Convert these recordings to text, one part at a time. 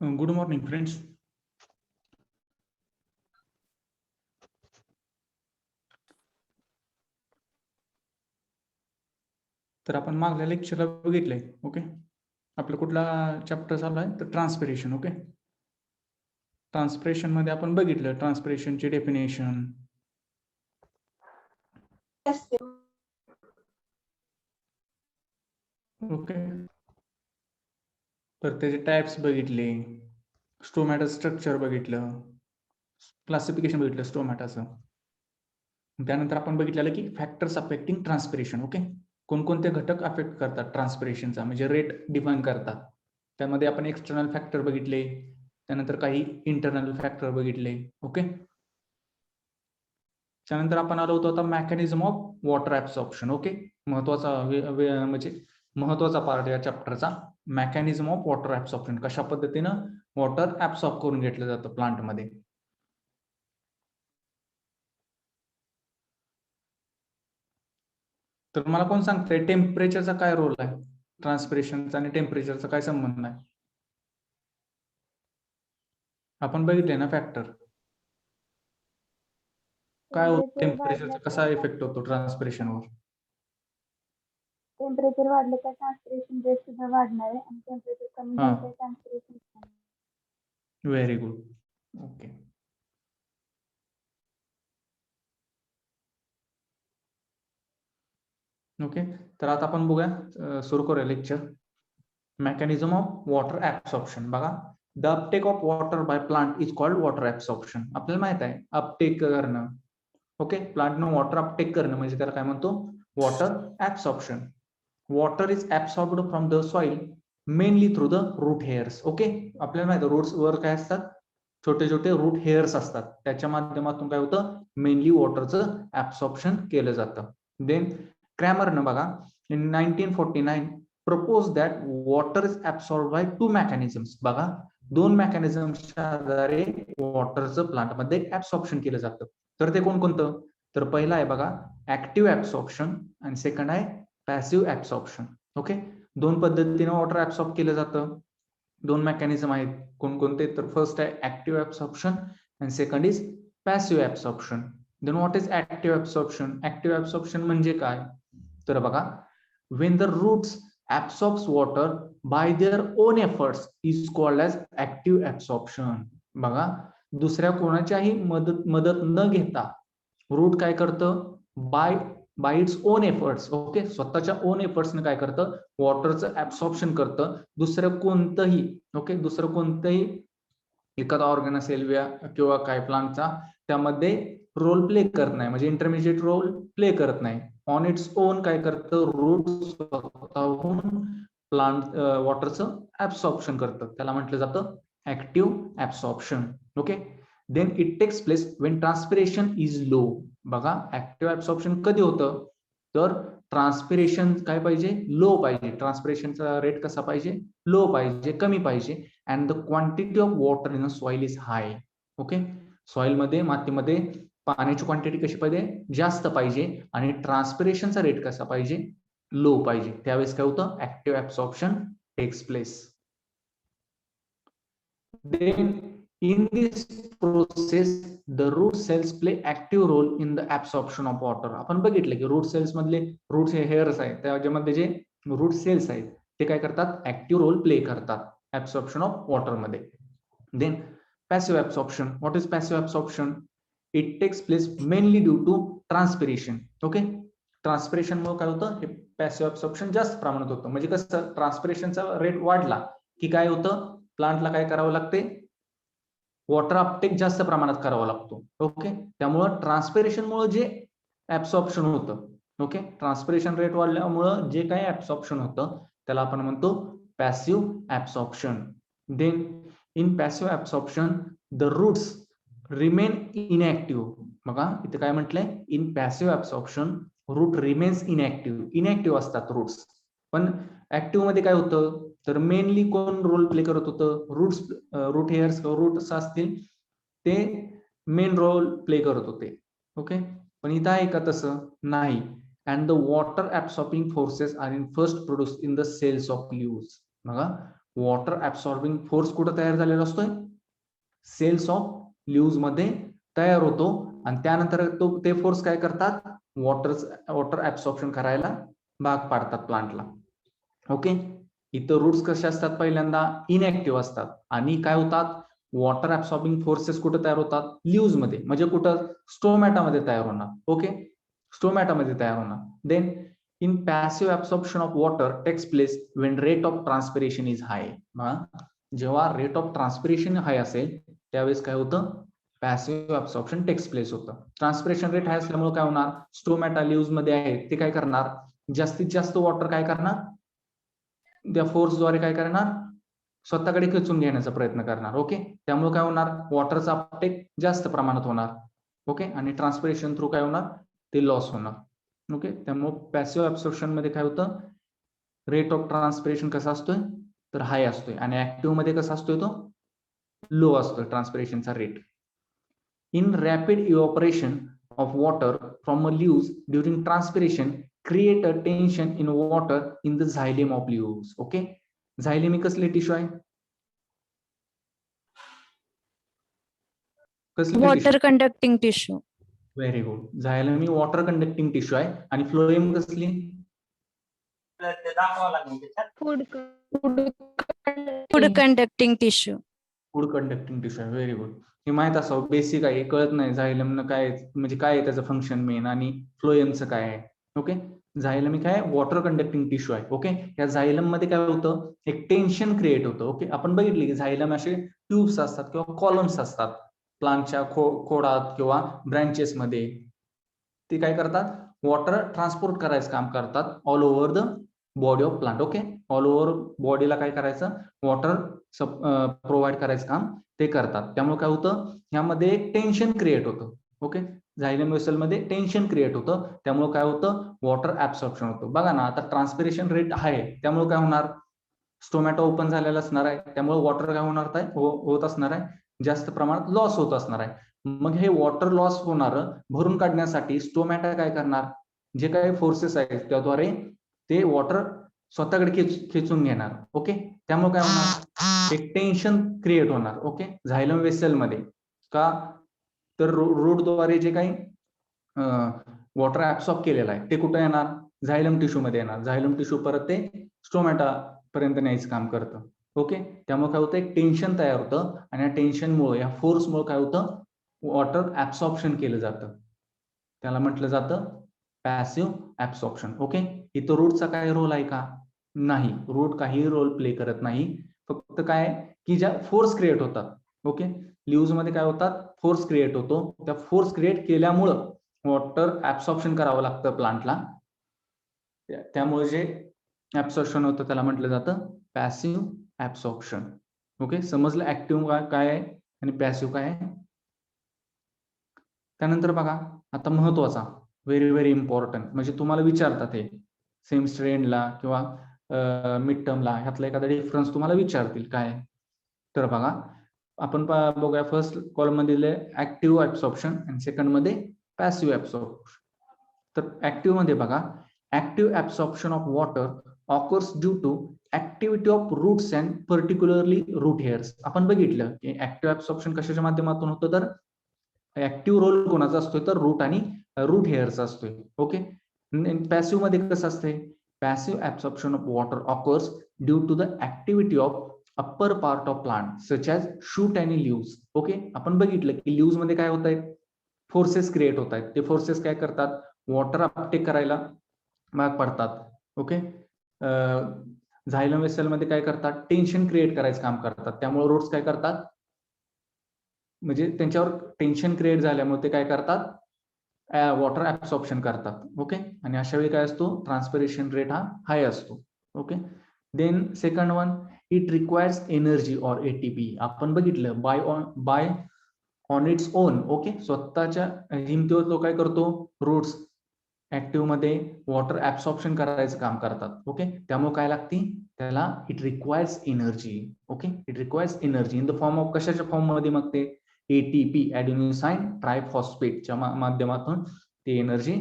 Good morning friends. तर आपण मागल्या लेक्चरला बघितलंय. ओके, आपलं कुठला चॅप्टर चालू आहे तर ट्रान्सपिरेशन. ओके, ट्रान्सपिरेशन मध्ये आपण बघितलं ट्रान्सपिरेशनची डेफिनेशन. ओके, तर त्याचे टाइप्स बघितले, स्टोमॅटा स्ट्रक्चर बघितलं, क्लासिफिकेशन बघितलं स्टोमॅटाचं. त्यानंतर आपण बघितलेलं की फॅक्टर्स अफेक्टिंग ट्रान्सपिरेशन. ओके, कोणकोणते घटक अफेक्ट करतात ट्रान्सपिरेशनचा, म्हणजे रेट डिफाईन करतात. त्यामध्ये आपण एक्सटर्नल फॅक्टर बघितले, त्यानंतर काही इंटरनल फॅक्टर बघितले. ओके, त्यानंतर आपण आलो होतो आता mechanism of water absorption. Okay, महत्वाचा म्हणजे महत्वाचा पार्ट या चॅप्टरचा, मेकॅनिझम ऑफ वॉटर ऍब्सॉर्प्शन. कशा पद्धतीनं वॉटर ऍब्सॉर्ब करून घेतलं जातं प्लांट मध्ये. तर मला कोण सांगतंय टेम्परेचरचा काय रोल आहे, ट्रान्सपिरेशनचा आणि टेम्परेचरचा काय संबंध आहे? आपण बघितले ना फॅक्टर. काय होतं टेम्परेचरचा, कसा इफेक्ट होतो ट्रान्सपिरेशनवर? टेम्परेचर वाढलं तर ट्रान्सपिरेशन रेट सुद्धा वाढणार आहे आणि टेम्परेचर कमी झालं तर transpiration. Very good. Okay, okay, तर आता आपण बघूया, सुरू करूया lecture. Mechanism of water absorption. बघा, the uptake of water by plant is called water absorption. आपल्याला माहित आहे अपटेक करणं. ओके, प्लांटनं वॉटर अपटेक करणं म्हणजे त्याला काय म्हणतो, water absorption. Water is absorbed from the soil mainly through the root hairs. Okay, आपल्याला माहिती आहे रूट्स वर काय असतात, छोटे छोटे रूट हेअर्स असतात, त्याच्या माध्यमातून काय होतं, मेनली वॉटरचं ऍब्सॉर्प्शन केलं जातं. देन क्रॅमरनं बघा in 1949 propose that water is absorb by two mechanisms. बघा, दोन मेकॅनिझम्सच्या आधारे वॉटरचं प्लांटमध्ये ऍब्सॉर्प्शन केलं जातं. तर ते कोणकोणतं? तर पहिला आहे बघा ऍक्टिव्ह ऍब्सॉर्प्शन आणि सेकंड आहे पॅसिव्ह ऍब्सॉर्प्शन. ओके, दोन पद्धतीने वॉटर ऍब्सॉर्ब केलं जातं. दोन मेकॅनिझम आहेत कोणकोणते? तर फर्स्ट आहे ऍक्टिव्ह ऍब्सॉर्प्शन आणि second is passive absorption. Then what is active absorption? Active absorption म्हणजे काय? तर बघा, when the roots absorbs water by their own efforts is called as active absorption. बघा, दुसऱ्या कोणाच्याही मदत न घेता रूट काय करतं, bye its own efforts. Okay, स्वतःच्या ओन एफर्ट्सने काय करतं, वॉटरचं ऍब्सॉर्प्शन करतं. दुसरं कोणतंही, ओके, दुसरं कोणतंही एखादा ऑर्गन असेल किंवा काय प्लांटचा, त्यामध्ये रोल प्ले करत नाही, म्हणजे इंटरमिजिएट रोल प्ले करत नाही. ऑन इट्स ओन काय करतं, रूट स्वतःहून प्लांट वॉटरचं ऍब्सॉर्प्शन करतं. त्याला म्हटलं जातं active absorption. Okay, then it takes place when transpiration is low. बघा, ऍक्टिव्ह ऍब्सॉर्प्शन कधी होतं, तर ट्रान्सपिरेशन काय पाहिजे, लो पाहिजे. ट्रान्सपिरेशनचा रेट कसा पाहिजे, लो पाहिजे, कमी पाहिजे. And the quantity of water in a soil is hi. Okay, soil मध्ये, मातीमध्ये पाण्याची क्वांटिटी कशी पाहिजे, जास्त पाहिजे. आणि ट्रान्सपिरेशनचा रेट कसा पाहिजे, लो पाहिजे. त्यावेळेस काय होतं, active absorption takes place. Then in this process the root cells play active role in the absorption of water. आपण बघितलं की रूट सेल्स मधले, रूट हेअर्स आहेत त्याच्यामध्ये जे रूट सेल्स आहेत ते काय करतात, ऍक्टिव्ह रोल प्ले करतात ऍब्सॉर्प्शन ऑफ वॉटर मध्ये. Then passive absorption. What is passive absorption? It takes place mainly due to transpiration. Okay, transpiration मुळे काय होतं, हे पॅसिव्ह ऍब्सॉर्प्शन जास्त प्रमाणात होतं. म्हणजे कसं, ट्रान्सपिरेशनचा रेट वाढला की काय होतं, प्लांटला काय करावं लागते, वॉटर अपटेक जास्त प्रमाणात करावा लागतो. ओके, त्यामुळं ट्रान्सपिरेशनमुळे जे ऍब्सॉर्प्शन होतं, ओके, ट्रान्सपिरेशन रेट वाढल्यामुळं जे काही ऍब्सॉर्प्शन होतं त्याला आपण म्हणतो passive absorption. Then in passive absorption the roots remain inactive. बघा इथे काय म्हटलंय, in passive absorption root remains inactive. Inactive असतात रूट्स, पण ऍक्टिव्ह मध्ये काय होतं, तर मेनली कोण रोल प्ले करत होतं, रूट हेअर्स किंवा रूट्स असतील ते मेन रोल प्ले करत होते. ओके, पण इथं आहे का तसं, नाही. And the water absorbing forces are in first produce in the cells of leaves. बघा वॉटर ऍब्सॉर्बिंग फोर्स कुठं तयार झालेला असतोय, सेल्स ऑफ लीव्स मध्ये तयार होतो, आणि त्यानंतर ते फोर्स काय करतात, वॉटर ऍब्सॉर्प्शन करायला भाग पाडतात प्लांटला. ओके, इथं रूट्स कसे असतात, पहिल्यांदा इनएक्टिव्ह असतात, आणि काय होतात, वॉटर ऍब्सॉर्बिंग फोर्सेस कुठे तयार होतात, लीव्स मध्ये, म्हणजे कुठं, स्टोमॅटामध्ये तयार होणार. ओके, स्टोमॅटामध्ये तयार होणार. Then in passive absorption of water takes place when rate of transpiration is high. जेव्हा रेट ऑफ ट्रान्सपिरेशन हाय असेल त्यावेळेस काय होतं, पॅसिव्ह ऍब्सॉर्प्शन टेक्स प्लेस होतं. ट्रान्सपिरेशन रेट हाय असल्यामुळे काय होणार, स्टोमॅटा लीव्स मध्ये आहेत ते काय करणार, जास्तीत जास्त वॉटर काय करणार, त्या फोर्सद्वारे काय करणार, स्वतःकडे खेचून घेण्याचा प्रयत्न करणार. ओके, त्यामुळे काय होणार, वॉटरचा अपटेक जास्त प्रमाणात होणार. ओके, आणि ट्रान्सपिरेशन थ्रू काय होणार, ते लॉस होणार. ओके, त्यामुळे पॅसिव्ह ऍब्सॉर्प्शन मध्ये काय होतं, रेट ऑफ ट्रान्सपिरेशन कसा असतोय, तर हाय असतोय, आणि ऍक्टिव्ह मध्ये कसा असतोय, तो लो असतोय ट्रान्सपिरेशनचा rate. In rapid evaporation of water from a leaves during transpiration create a tension in water in the xylem of leaves. Okay, xylem कसले टिश्यू आहे, कसले water conducting tissue. Very good, xylem ही वॉटर कंडक्टिंग टिश्यू आहे, आणि phloem कसली, food conducting tissue. Food conducting tissue आहे. Very good, हे माहित असावं, बेसिक आहे, कळत नाही झायलम काय म्हणजे काय आहे त्याचं फंक्शन मेन, आणि फ्लोएमचं काय आहे. ओके, झायलम काय वॉटर कंडक्टिंग टिश्यू आहे. ओके, या झायलम मध्ये काय होतं, एक टेन्शन क्रिएट होतं. ओके, आपण बघितले की झायलम असे ट्यूब्स असतात किंवा कॉलम्स असतात प्लांटच्या खोडात किंवा ब्रँचेस मध्ये, ते काय करतात, वॉटर ट्रान्सपोर्ट करायचं काम करतात all over the body of plant. Okay, all over बॉडीला काय करायचं, वॉटर प्रोव्हाइड करायचं काम ते करतात. त्यामुळे काय होतं, यामध्ये एक टेन्शन क्रिएट होतं. ओके, झायलम वेसल मध्ये टेन्शन क्रिएट होतं, त्यामुळे काय होतं, वॉटर ऍब्सॉर्प्शन होतं. बघा ना, आता ट्रान्सपिरेशन रेट आहे त्यामुळे काय होणार, स्टोमॅटो ओपन झालेला असणार आहे, त्यामुळे वॉटर काय होणार आहे, होत असणार आहे, जास्त प्रमाणात लॉस होत असणार आहे. मग हे वॉटर लॉस होणार भरून काढण्यासाठी स्टोमॅटा काय करणार, जे काही फोर्सेस आहेत त्याद्वारे ते वॉटर स्वतःकडे खेचून घेणार. ओके, त्यामुळे काय होणार, एक टेन्शन क्रिएट होणार. ओके, झायलम वेसल मध्ये का, तर रूटद्वारे जे काही वॉटर ऍब्सॉर्ब केलेलं आहे ते कुठे येणार, झायलम टिश्यू मध्ये येणार. झायलम टिश्यू परत ते स्टोमॅटा पर्यंत न्यायचं काम करतं. ओके, त्यामुळे काय होतं, एक टेन्शन तयार होतं, आणि या टेन्शनमुळे, या फोर्समुळे काय होतं, वॉटर ऍब्सॉर्प्शन केलं जातं, त्याला म्हटलं जातं पॅसिव्ह ऍब्सॉर्प्शन. ओके, इथं रूटचा काय रोल आहे का, नाही, रूट काही रोल प्ले करत नाही, फक्त काय की ज्या फोर्स क्रिएट होतात. ओके, लीव्स मध्ये काय होतात, फोर्स क्रिएट होतो, त्या फोर्स क्रिएट केल्यामुळं वॉटर ऍब्सॉर्प्शन करावं लागतं प्लांटला, त्यामुळे जे ऍब्सॉर्प्शन होतं त्याला म्हटलं जातं पॅसिव्ह ऍब्सॉर्प्शन. ओके, समजलं ऍक्टिव्ह काय आहे आणि पॅसिव्ह काय आहे. त्यानंतर बघा, आता महत्वाचा, व्हेरी व्हेरी इम्पॉर्टंट, म्हणजे तुम्हाला विचारतात हे सेमिस्टर एंडला किंवा मिड टर्मला, ह्यातला एखादा डिफरन्स तुम्हाला विचारतील काय. तर बघा, आपण बघूया, फर्स्ट कॉलम मध्ये दिले ऍक्टिव्ह ऍब्सॉर्प्शन आणि सेकंड मध्ये पॅसिव्ह ऍब्सॉर्प्शन. तर ऍक्टिव्ह मध्ये बघा, active absorption of water occurs due to activity of roots and particularly root hairs. आपण बघितलं की ऍक्टिव्ह ऍब्सॉर्प्शन कशाच्या माध्यमातून होतं, तर ऍक्टिव्ह रोल कोणाचा असतोय, तर रूट आणि रूट हेअरचा असतोय. ओके, पॅसिव्ह मध्ये कसं असतंय, passive absorption of water occurs due to the activity of upper part of plant such as shoot आणि लीव्स. ओके, आपण बघितलं की लीव्स मध्ये काय होत आहेत, फोर्सेस क्रिएट होत आहेत, ते फोर्सेस काय करतात, वॉटर अपटेक करायला भाग पडतात. ओके, झायलम वेसल मध्ये काय करतात, टेन्शन क्रिएट करायचं काम करतात, त्यामुळे रूट्स काय करतात, म्हणजे त्यांच्यावर टेन्शन क्रिएट झाल्यामुळे ते काय करतात, वॉटर ऍब्सॉर्प्शन करतात. ओके, आणि अशा वेळी काय असतो, ट्रान्सपिरेशन रेट हा हाय असतो. Okay, then second one, it requires energy or ATP. आपण बघितलं by on its own. Okay, स्वतःच्या हिमतीवर तो काय करतो, रूट्स ऍक्टिव्ह मध्ये वॉटर ऍब्सॉर्प्शन करायचं काम करतात. ओके, त्यामुळे काय लागते त्याला, it requires energy. Okay, it requires energy in the form of, कशाच्या फॉर्म मध्ये मग ते एटीपी ॲडेनोसाईन ट्रायफॉस्फेटच्या माध्यमातून ते एनर्जी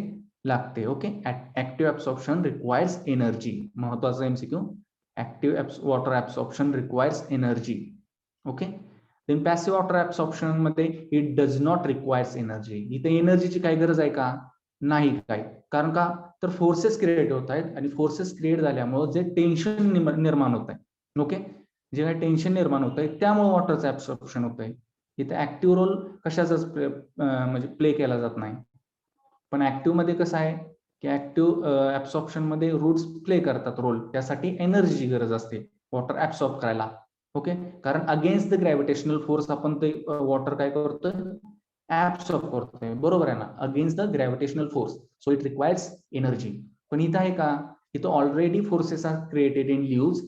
लागते. Okay, active absorption requires energy. महत्वाचा MCQ, active water absorption requires energy. Okay, then passive water absorption मध्ये it does not requires energy. इथे एनर्जीची काय गरज आहे का, नाही काय. कारण का, तर फोर्सेस क्रिएट होत आहेत आणि फोर्सेस क्रिएट झाल्यामुळे जे टेन्शन निर्माण होत आहे. ओके, जे काही टेन्शन निर्माण होत आहे त्यामुळे वॉटरचं ऍब्सॉर्प्शन होत आहे. इथे ऍक्टिव्ह रोल कशाचाच म्हणजे प्ले केला जात नाही. पण ऍक्टिव्ह मध्ये कसं आहे की ऍक्टिव्ह ऍब्सॉर्प्शन मध्ये रूट्स प्ले करतात रोल. त्यासाठी एनर्जीची गरज असते वॉटर ऍब्सॉर्ब करायला. ओके, कारण अगेन्स्ट द ग्रॅव्हिटेशनल फोर्स आपण ते वॉटर काय करतोय, ऍब्सॉर्ब करतोय. बरोबर आहे ना, against the gravitational force, so it requires energy. पण इथं आहे का, इथं already forces are created in leaves,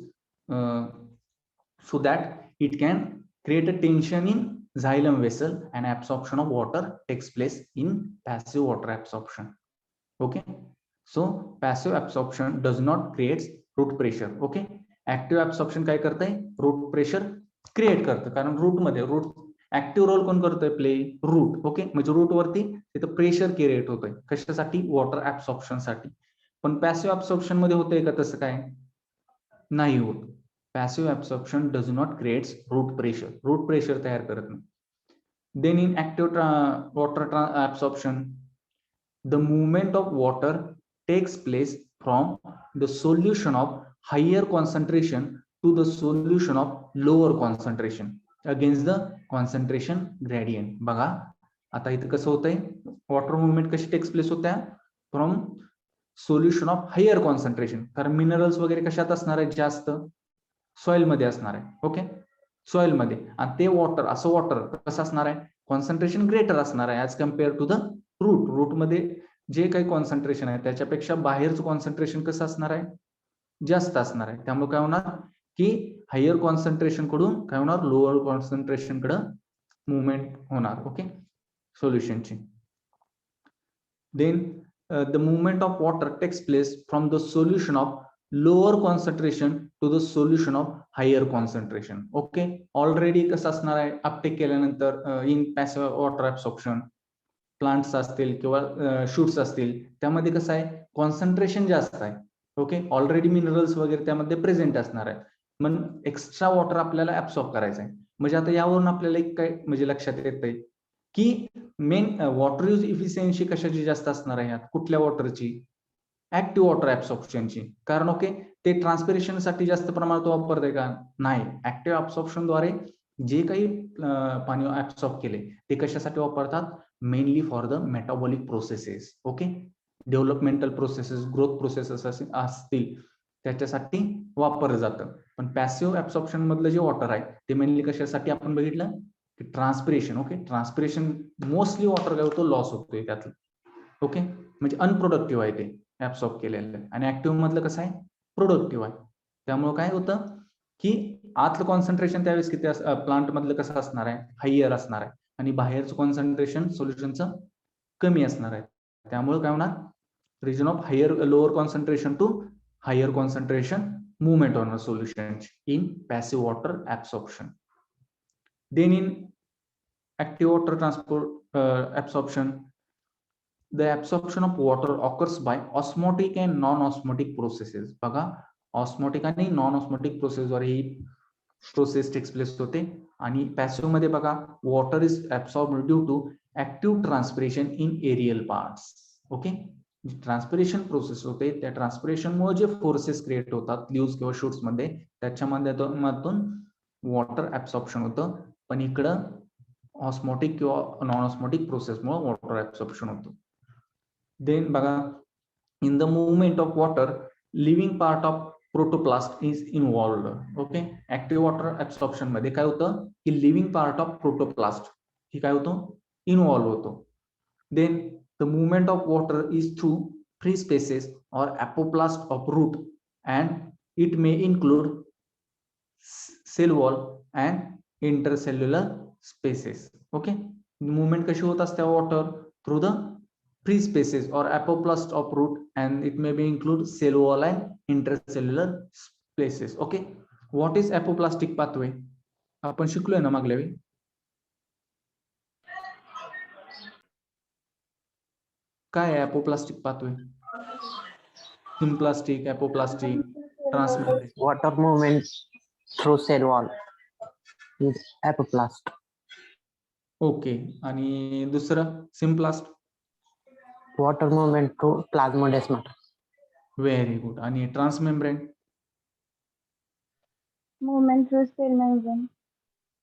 so that it can create a tension in xylem vessel and absorption of water takes place in passive water absorption. Okay, so passive absorption does not create root pressure. Okay, active absorption काय करतंय, root pressure create करतं. कारण route मध्ये route active role कोण करतोय, play route. Okay, म्हणजे route वरती तिथं प्रेशर क्रिएट होतोय. कशासाठी, वॉटर ऍब्सॉर्प्शन साठी. पण पॅसिव्ह ऍब्सॉर्प्शन मध्ये होतंय का तसं, काय नाही होत. passive absorption does not create root pressure तयार करत नाही. then in active water absorption, the movement of water takes place from the solution of higher concentration to the solution of lower concentration against the concentration gradient. बघा आता इथं कसं होतंय, water movement कशी takes place होत्या, from solution of higher concentration. कारण minerals वगैरे कशात असणार आहेत, जास्त सॉइल मध्ये असणार आहे. ओके, सॉइल मध्ये. आणि ते वॉटर, असं वॉटर कसं असणार आहे, कॉन्सन्ट्रेशन ग्रेटर असणार आहे as compare to the root. Root मध्ये जे काही कॉन्सन्ट्रेशन आहे त्याच्यापेक्षा बाहेरचं कॉन्सन्ट्रेशन कसं असणार आहे, जास्त असणार आहे. त्यामुळे काय होणार की हायर कॉन्सन्ट्रेशन कडून काय होणार, लोअर कॉन्सन्ट्रेशन कडे मुवमेंट होणार. ओके, सोल्युशनची. Then the movement of water takes place from the solution of lower concentration to the solution of higher concentration. Okay, already कसं असणार आहे, अपटेक केल्यानंतर in passive water absorption plants असतील किंवा shoots असतील, त्यामध्ये कसं आहे, कॉन्सन्ट्रेशन जास्त आहे. ओके, ऑलरेडी मिनरल्स वगैरे त्यामध्ये प्रेझेंट असणार आहे. मग एक्स्ट्रा वॉटर आपल्याला ऍब्सॉर्ब करायचं आहे. म्हणजे आता यावरून आपल्याला एक काय म्हणजे लक्षात येत आहे की मेन वॉटर यूज इफिशियन्सी कशाची जास्त असणार आहे, कुठल्या वॉटरची, ऍक्टिव्ह वॉटर ऍब्सॉर्प्शनची. कारण ओके, ते ट्रान्सपिरेशन साठी जास्त प्रमाणात वापरते का, नाही. ऍक्टिव्ह ऍब्सॉर्प्शन द्वारे जे काही पाणी ऍब्सॉर्ब केले ते कशासाठी वापरतात, mainly for the metabolic processes. Okay, developmental processes, growth processes असतील त्याच्यासाठी वापरलं जातं. पण पॅसिव्ह ऍब्सॉर्प्शन मधलं जे वॉटर आहे ते मेनली कशासाठी आपण बघितलं की transpiration. Okay, transpiration mostly water काय होतो, लॉस होतोय त्यातलं. ओके, म्हणजे अनप्रोडक्टिव्ह आहे ते ऍब्सॉर्ब केलेलं. आणि ऍक्टिव्ह मधलं कसं आहे, प्रोडक्टिव्ह आहे. त्यामुळे काय होतं की आतलं कॉन्सन्ट्रेशन त्यावेळेस किती, प्लांट मधलं कसं असणार आहे, हायर असणार आहे. आणि बाहेरचं कॉन्सन्ट्रेशन सोल्युशनचं कमी असणार आहे. त्यामुळे काय होणार, region of higher lower concentration to higher concentration movement होणार solution in passive water absorption. Then in active water transport absorption, the absorption of water occurs by osmotic and non-osmotic processes. बघा, osmotic आणि non osmotic process द्वारे ही process text place होते. आणि passive मध्ये बघा, water is absorbed due to active transpiration in aerial parts. Okay, transpiration process होते, त्या transpiration मुळे जे फोर्सेस क्रिएट होतात ल्यूज किंवा शूट्स मध्ये, त्याच्या माध्यमातून वॉटर ऍब्सॉर्प्शन होतं. पण इकडं ऑस्मोटिक किंवा नॉन ऑस्मोटिक प्रोसेसमुळे वॉटर ऍब्सॉर्प्शन होतं. देन बघा, in the movement of water living part of protoplast is involved. Okay, active water absorption मध्ये काय होतं की लिव्हिंग पार्ट ऑफ प्रोटोप्लास्ट ही काय होतो, इन्व्हॉल्व्ह होतो. Then the movement of water is through free spaces और apoplast of root and It may include cell wall and intercellular spaces. Okay, movement कशी होत असते water through the free spaces or apoplast of root, and it may be include cell wall and intercellular spaces. Okay, what is apoplastic pathway? आपण शिकलोय ना मागल्या वेळी. काय आहे apoplastic pathway? Symplastic, apoplastic, transmembrane. Water movement through cell wall is apoplast. Okay, आणि दुसरं symplast. Water movement through plasmodesmata. Very good. आणि transmembrane. movement through cell membrane.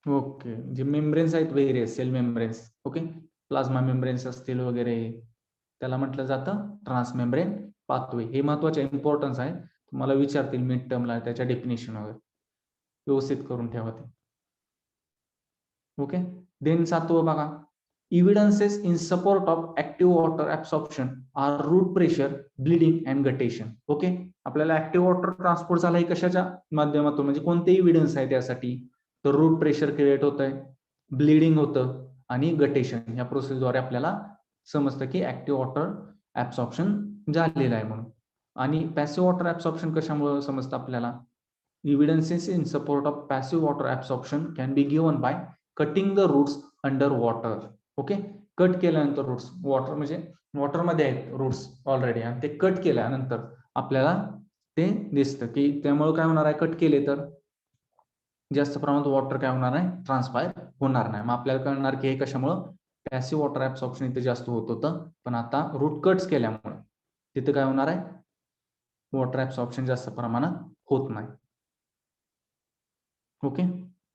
Okay, जे मेम्ब्रेन्स आहेत various cell membranes. Okay, plasma membranes असतील वगैरे, त्याला म्हटलं जातं ट्रान्समेम्ब्रेन पाथवे. हे महत्वाचे इम्पॉर्टन्स आहे, तुम्हाला विचारतील मिड टर्मला त्याच्या डेफिनेशन वगैरे, व्यवस्थित करून ठेवा ते. ओके, देन 7वं बघा, evidences in support of active water absorption are root pressure, bleeding and guttation. Okay, आपल्याला ऍक्टिव्ह वॉटर ट्रान्सपोर्ट झाला आहे कशाच्या माध्यमातून, म्हणजे कोणते इव्हिडन्स आहे त्यासाठी? तर रूट प्रेशर क्रिएट होत आहे, ब्लिडिंग होतं आणि गटेशन. या प्रोसेसद्वारे आपल्याला समजतं की ऍक्टिव्ह वॉटर ऍब्सॉर्प्शन झालेलं आहे म्हणून. आणि पॅसिव्ह वॉटर ऍब्सॉर्प्शन कशामुळे समजतं आपल्याला? evidences in support of passive water absorption can be given by cutting the roots under water. Okay, cut केल्यानंतर रूट्स, वॉटर म्हणजे वॉटर मध्ये आहेत रूट्स ऑलरेडी, आणि ते कट केल्यानंतर आपल्याला ते दिसतं की त्यामुळे काय होणार आहे, कट केले तर जास्त प्रमाणात वॉटर काय होणार आहे, ट्रान्सफायर होणार नाही. मग आपल्याला कळणार की हे कशामुळं, पॅसिव्ह वॉटर ऍब्सॉर्प्शन इथे जास्त होत होतं, पण आता रूट कट्स केल्यामुळे तिथे काय होणार आहे, वॉटर ऍब्सॉर्प्शन जास्त प्रमाणात होत नाही. ओके,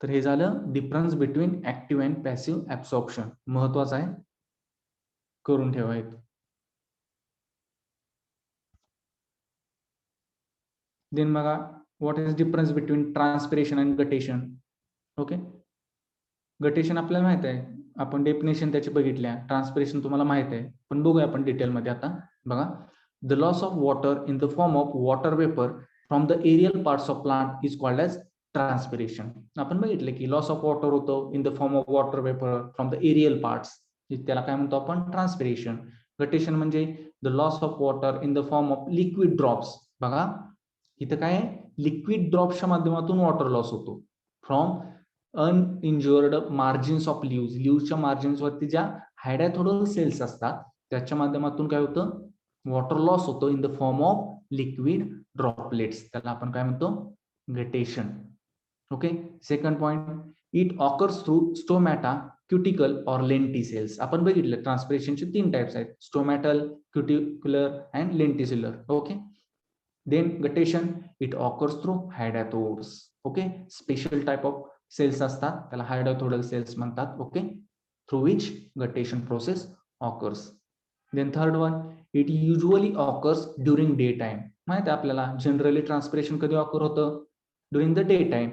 तर हे झालं difference between active and passive absorption. महत्वाचं आहे, करून ठेवायचं. देन बघा, what is difference between transpiration and guttation. Okay, guttation आपल्याला माहित आहे, आपण डेफिनेशन त्याची बघितल्या. ट्रान्सपिरेशन तुम्हाला माहित आहे, पण बघूया आपण डिटेलमध्ये आता. बघा, the loss of water in the form of water vapour from the aerial parts of plant is called as transpiration. आपण बघितलं की लॉस ऑफ वॉटर होतो in the form of water vapour from the aerial parts, त्याला काय म्हणतो आपण, transpiration. Guttation म्हणजे the loss of water in the form of liquid drops. बघा इथं काय, लिक्विड ड्रॉप्सच्या माध्यमातून वॉटर लॉस होतो from uninjured margins of leaves. लिव्सच्या मार्जिन्स वरती ज्या हायड्रॅथोडल सेल्स असतात त्याच्या माध्यमातून काय होतं, वॉटर लॉस होतो in the form of liquid droplets. त्याला आपण काय म्हणतो, guttation. Okay, second point, it occurs through stomata, cuticle और लेंटिसेल्स. आपण बघितलं ट्रान्सपिरेशनचे 3 टाइप्स आहेत, stomatal, cuticular and lenticular. Okay, then guttation, it occurs through hydathodes. Okay, special type of cells असतात, त्याला हायड्रॅथोडल सेल्स म्हणतात. Okay, through which guttation process occurs. Then third one, it usually occurs during day time. माहिती आहे आपल्याला, generally transpiration कधी occur होतं, during the day time,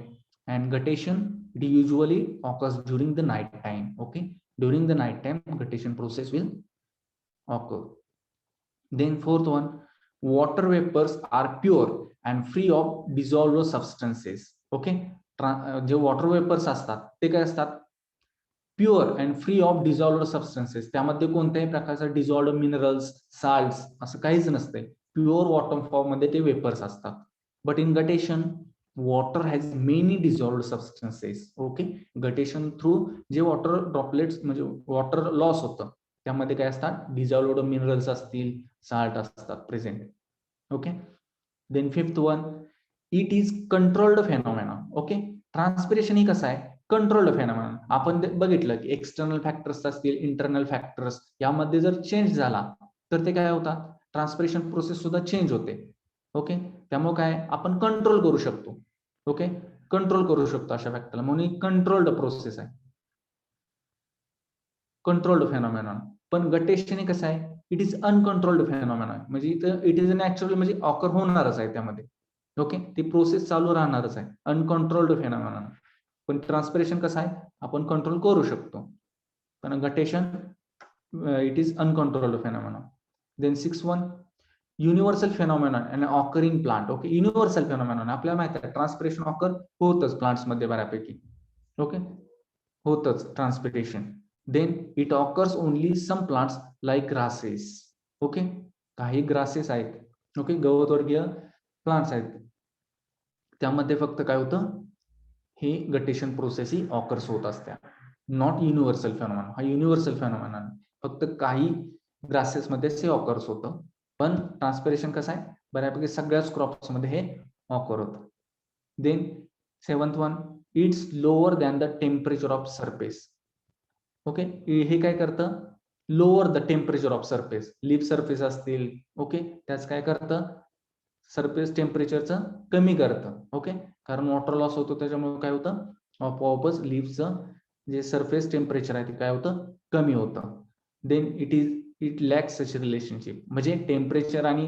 and guttation it usually occurs during the night time. Okay, during the night time guttation process will occur. Then fourth one, water vapors are pure and free of dissolved substances. Okay, जे water vapours असतात ते काय असतात, pure and free of dissolved substances. त्यामध्ये कोणत्याही प्रकारचा डिझॉल्व्ड minerals, salts असं काहीच नसते. प्युअर वॉटर फॉर्म मध्ये ते वेपर्स असतात. But in guttation water has many dissolved substances. Okay, guttation through जे वॉटर ड्रॉपलेट्स म्हणजे वॉटर लॉस होतं त्यामध्ये काय असतात, डिझॉल्व्ड मिनरल्स असतील, साल्ट असतात present. Okay, then fifth one, it is controlled phenomena. Okay, transpiration ही कसं आहे, कंट्रोल्ड फेनॉमेना. आपण बघितलं की एक्सटर्नल फॅक्टर्स असतील, इंटरनल फॅक्टर्स, यामध्ये जर चेंज झाला तर ते काय होतात, ट्रान्सपिरेशन प्रोसेस सुद्धा चेंज होते. ओके, त्यामुळे काय आपण कंट्रोल करू शकतो. ओके, कंट्रोल करू शकतो अशा फॅक्टरला, म्हणून कंट्रोल्ड प्रोसेस आहे, कंट्रोल्ड फेनॉमेनॉन. पण गटेशन हे कसं आहे, इट इज अनकंट्रोल्ड फेनॉमेनॉन. म्हणजे इथं इट इज नॅचरल, म्हणजे ऑकर होणारच आहे त्यामध्ये. ओके, ती प्रोसेस चालू राहणारच आहे, अनकंट्रोल्ड फेनॉमेनॉन. पण ट्रान्सपिरेशन कसं आहे, आपण कंट्रोल करू शकतो, पण guttation it is uncontrolled phenomenon. Then 6 one, universal phenomenon and occurring plant. Okay, universal phenomenon आपल्याला माहिती आहे ट्रान्सपिरेशन ऑकर होतच प्लांट्स मध्ये बऱ्यापैकी. ओके, होतच transpiration. Then it occurs only some plants like grasses. Okay, काही ग्रासेस आहेत, ओके, गवतवर्गीय प्लांट्स आहेत, त्यामध्ये फक्त काय होतं, हे गटेशन प्रोसेस ही ऑकर्स होत असत्या. Not universal phenomenon. हा युनिव्हर्सल फेनॉमेनॉन, फक्त काही ग्रासेस मध्ये हे ऑकर्स होतं. पण ट्रान्सपिरेशन कसं आहे, बऱ्यापैकी सगळ्याच क्रॉप्स मध्ये हे ऑकर होतं. Then 7th one, it's lower than the temperature of surface. Okay, हे काय करतं, lower the temperature of surface. Leaf surface असतील, ओके, त्याच काय करतं, सरफेस टेम्परेचरचं कमी करतं. ओके, कारण वॉटर लॉस होतो, त्याच्यामुळे काय होतं, आपोआपच लीफचं जे सरफेस टेम्परेचर आहे ते काय होतं, कमी होतं. Then it lacks such relationship. म्हणजे टेम्परेचर आणि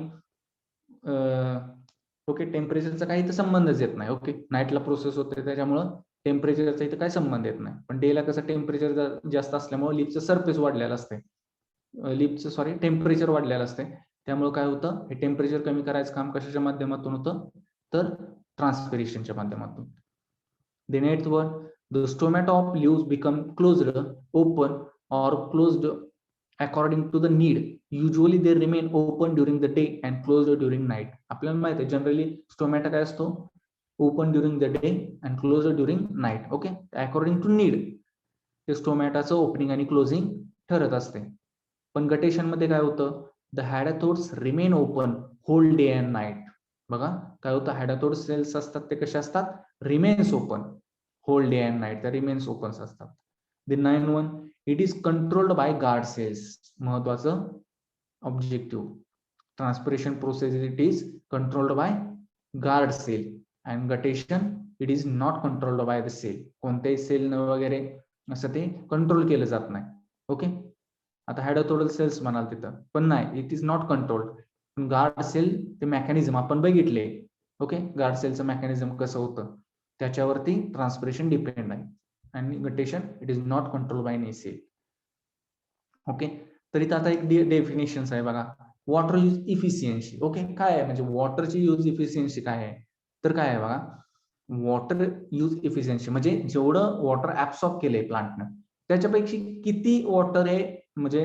ओके, टेम्परेचरचा काही तर संबंधच येत नाही. ओके, नाईटला प्रोसेस होते त्याच्यामुळं टेम्परेचरचा इथं काय संबंध येत नाही. पण डेला कसं टेम्परेचर जास्त असल्यामुळे लीफचं सरफेस वाढलेलं असते, लीफचं टेम्परेचर वाढलेलं असते. त्यामुळे काय होतं, हे टेम्परेचर कमी करायचं काम कशाच्या माध्यमातून होतं, तर ट्रान्सपिरेशनच्या माध्यमातून. Then 8th one, the stomata of leaves become closed, open or closed according to the need. Usually they remain open during the day and closed during night. आपल्याला माहिती आहे जनरली स्टोमॅटा काय असतो, open during the day and closed during night. Okay, according to need ते स्टोमॅटाचं opening आणि closing ठरत असते. पण गटेशन मध्ये काय होतं, the hydathodes remain open whole day and night. बघा काय होतं, हायडाथोड सेल्स असतात ते कसे असतात, remains open whole day and night, त्या रिमेन्स ओपन असतात. The 9th one, it is controlled by guard cells. महत्वाचं objective, transpiration process it is controlled by guard cell and guttation it is not controlled by the cell. कोणत्याही cell वगैरे असं ते control केलं जात नाही. Okay, आता हायड्रोथोडल सेल्स म्हणाल तिथं, पण नाही, it is not controlled. Guard cell ते मेकॅनिझम आपण बघितले. ओके, गार्ड सेलचं मेकॅनिझम कसं होतं त्याच्यावरती ट्रान्सपिरेशन डिपेंड आहे. आणि guttation it is not control by any cell. Okay, तर इथं आता एक डेफिनेशन आहे बघा, वॉटर यूज इफिशियन्सी. ओके, काय आहे म्हणजे वॉटरची यूज इफिशियन्सी काय आहे, तर काय आहे बघा, वॉटर यूज इफिशियन्सी म्हणजे जेवढं वॉटर ऍब्सॉर्ब केलंय प्लांटनं त्याच्यापैकी किती वॉटर हे म्हणजे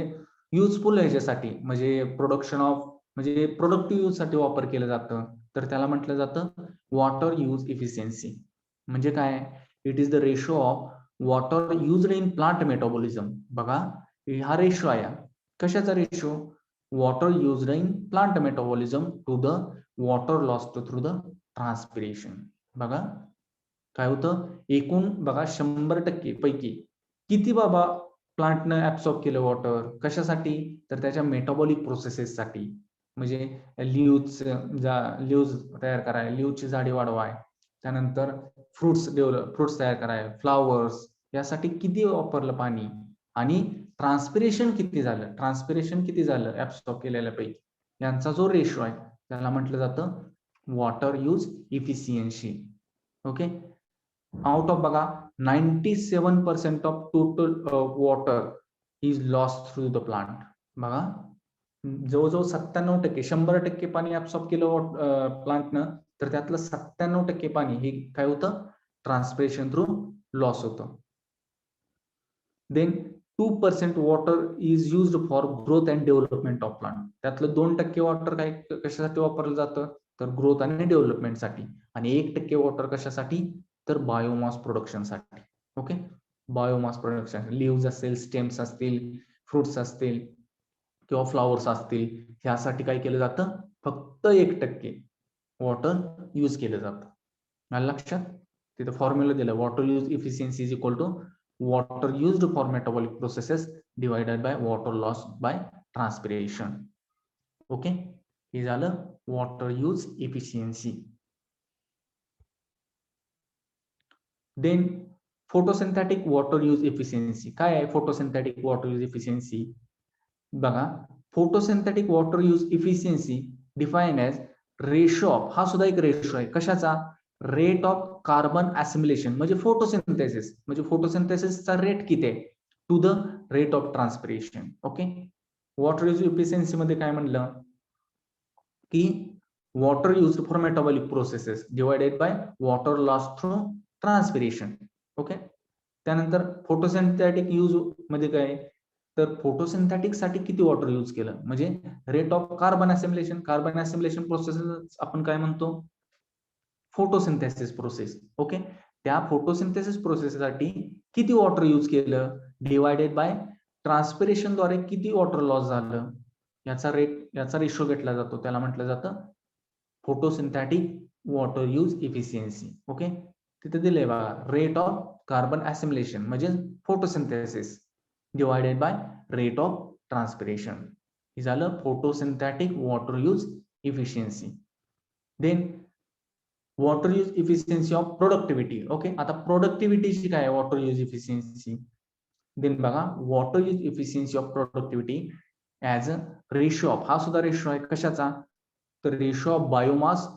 युजफुल ह्याच्यासाठी, म्हणजे प्रोडक्शन ऑफ म्हणजे प्रोडक्टिव्ह यूज साठी वापर केलं जातं, तर त्याला म्हटलं जातं वॉटर यूज इफिशियन्सी. म्हणजे काय, it is the ratio of water used in plant metabolism. बघा हा रेशो आहे, कशाचा ratio, water used in plant metabolism to the water lost through the transpiration. बघा काय होतं, एकूण बघा 100% पैकी किती बाबा प्लांटनं ऍब्सॉर्ब केलं वॉटर, कशासाठी, तर त्याच्या मेटाबॉलिक प्रोसेसेससाठी. म्हणजे लिव्ज तयार कराय, लिव्हची जाडी वाढवाय, त्यानंतर फ्रुट्स तयार कराय, फ्लावर्स, यासाठी किती वापरलं पाणी, आणि ट्रान्सपिरेशन किती झालं ऍब्सॉर्ब केलेल्यापैकी, यांचा जो रेशो आहे त्याला म्हटलं जातं water use efficiency. Okay, out of बघा 97% of total water is lost through the plant. बघा जवळजवळ 97%, 100% पाणी ऍब्सॉर्ब केलं प्लांटनं, तर त्यातलं 97% पाणी हे काय होतं, ट्रान्सपिरेशन थ्रू लॉस होतं. Then 2% water is used for growth and development of plant. त्यातलं 2% वॉटर काय कशासाठी वापरलं जातं, तर ग्रोथ आणि डेव्हलपमेंटसाठी. आणि 1% वॉटर कशासाठी, तर बायोमास प्रोडक्शनसाठी. ओके, बायोमास प्रोडक्शन, लिव्ज असतील, स्टेम्स असतील, फ्रुट्स असतील किंवा फ्लॉवर्स असतील, ह्यासाठी काय केलं जातं, फक्त 1% वॉटर यूज केलं जातं. मला लक्षात, तिथं फॉर्म्युला दिलं, water use efficiency is equal to water used for metabolic processes divided by water lost by transpiration. Okay, हे झालं water use efficiency. Then photosynthetic water use efficiency. काय आहे photosynthetic water use efficiency? बघा, photosynthetic water use efficiency defined as ratio of, हा सुद्धा एक ratio आहे कशाचा, रेट ऑफ कार्बन ऍसिमिलेशन, म्हणजे फोटोसिंथेसिस, म्हणजे फोटोसिंथेसिसचा रेट किती आहे to the rate of transpiration. Okay, water use efficiency मध्ये काय म्हणलं, की water use for metabolic processes divided by water loss through transpiration. Okay. त्यानंतर फोटोसिंथेटिक यूज मध्ये काय, तर फोटोसिंथेटिक साठी किती वॉटर यूज केलं, म्हणजे rate of carbon assimilation process आपण काय म्हणतो, फोटोसिंथेसिस प्रोसेस. ओके. त्या फोटोसिंथेसिस प्रोसेससाठी किती वॉटर यूज केलं डिवायडेड बाय ट्रान्सपिरेशन द्वारे किती वॉटर लॉस झालं, याचा रेशो घेतला जातो, त्याला म्हटलं जातं photosynthetic water use efficiency. Okay. तिथे दिले बघा, रेट ऑफ कार्बन असिमिलेशन म्हणजे photosynthesis divided by rate of transpiration, हे झालं photosynthetic water use efficiency. Then water use efficiency of productivity. Okay. आता प्रोडक्टिव्हिटीची काय वॉटर यूज इफिशियन्सी. देन बघा, water use efficiency of productivity as a ratio of, हा सुद्धा ratio आहे कशाचा, तर ratio of biomass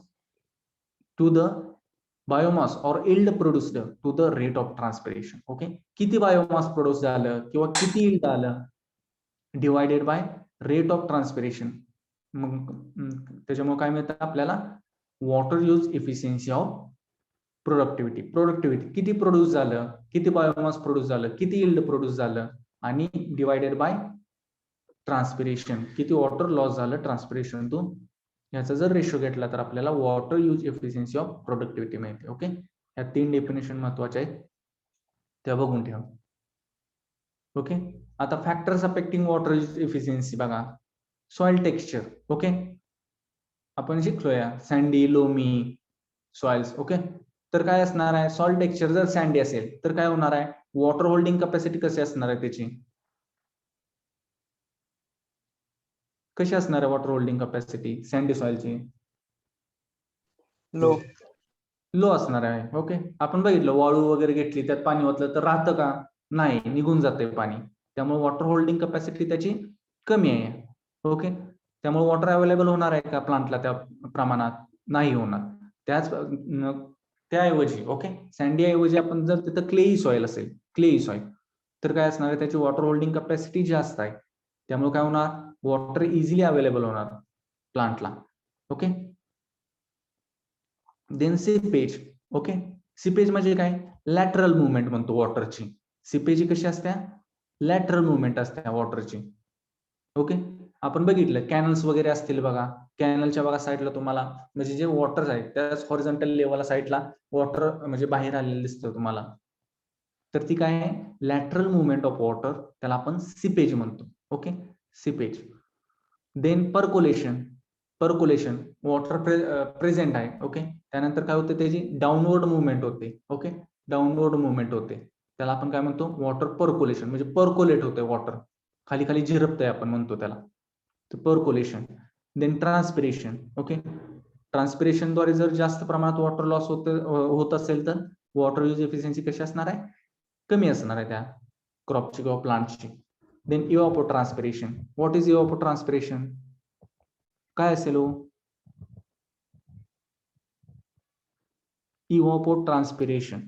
to the biomass or yield produced to the rate of transpiration. Okay. किती बायोमास प्रोड्यूस झालं किंवा किती इल्ड आलं divided by rate of transpiration. मग त्याच्यामुळे काय मिळतं आपल्याला, water use efficiency of productivity किती प्रोड्यूस झालं, किती बायोमास प्रोड्यूस झालं, किती इल्ड प्रोड्यूस झालं, आणि डिवायडेड बाय ट्रान्सपिरेशन किती वॉटर लॉस झालं ट्रान्सपिरेशन तू, याचा जर रेशो घेतला तर आपल्याला water use efficiency of productivity मिळते. ओके. या 3 डेफिनेशन महत्वाच्या आहेत, त्या बघून ठेवा. ओके. आता factors affecting water use efficiency बघा, सॉइल टेक्स्चर. ओके. आपण शिकलोया सँडी लोमी सॉइल्स. ओके. तर काय असणार आहे, सॉइल टेक्स्चर जर सँडी असेल तर काय होणार आहे, वॉटर होल्डिंग कॅपॅसिटी कशी असणार आहे त्याची, कशी असणार आहे वॉटर होल्डिंग कॅपॅसिटी सँडी सॉइलची, लो असणार आहे. ओके. आपण बघितलं वाळू वगैरे घेतली त्यात पाणी ओतलं तर राहतं का, नाही, निघून जाते पाणी. त्यामुळे वॉटर होल्डिंग कॅपॅसिटी त्याची कमी आहे. ओके. त्यामुळे वॉटर अवेलेबल होणार आहे का प्लांटला त्या प्रमाणात, नाही होणार. त्याऐवजी ओके, सँडी ऐवजी आपण जर तिथं क्लेई सॉइल असेल, क्लेई सॉइल, तर काय असणार आहे, त्याची वॉटर होल्डिंग कॅपॅसिटी जास्त आहे. त्यामुळे काय होणार, वॉटर इझिली अवेलेबल होणार प्लांटला. Okay. Then seepage. Okay. Seepage म्हणजे काय, लॅटरल मुवमेंट म्हणतो वॉटरची. सीपेज कशी असते, लॅटरल मुवमेंट असते वॉटरची. ओके. आपण बघितलं कॅनल्स वगैरे असतील बघा, कॅनलच्या बघा साईडला तुम्हाला म्हणजे जे वॉटर आहे त्याच हॉरिझॉन्टल लेवलला साईडला वॉटर म्हणजे बाहेर आलेलं दिसतं तुम्हाला, तर ती काय आहे, लॅटरल मुवमेंट ऑफ वॉटर, त्याला आपण सीपेज म्हणतो. Okay. Seepage. Then percolation water present आहे. ओके. त्यानंतर काय होते, त्याची डाऊनवर्ड मुवमेंट होते. ओके. डाऊनवर्ड मुवमेंट होते, त्याला आपण काय म्हणतो, वॉटर पर्कोलेशन, म्हणजे पर्कोलेट होते वॉटर, खाली खाली झिरपतंय आपण म्हणतो त्याला, पर्कोलेशन. Then transpiration. ओके. ट्रान्सपिरेशनद्वारे जर जास्त प्रमाणात वॉटर लॉस होत असेल तर वॉटर यूज एफिशियन्सी कशी असणार आहे, कमी असणार आहे त्या क्रॉपची किंवा प्लांटची. देन इव्हापोट्रान्सपिरेशन. व्हॉट इज इव्हापोट्रान्सपिरेशन, काय असेल इव्हापोट्रान्सपिरेशन,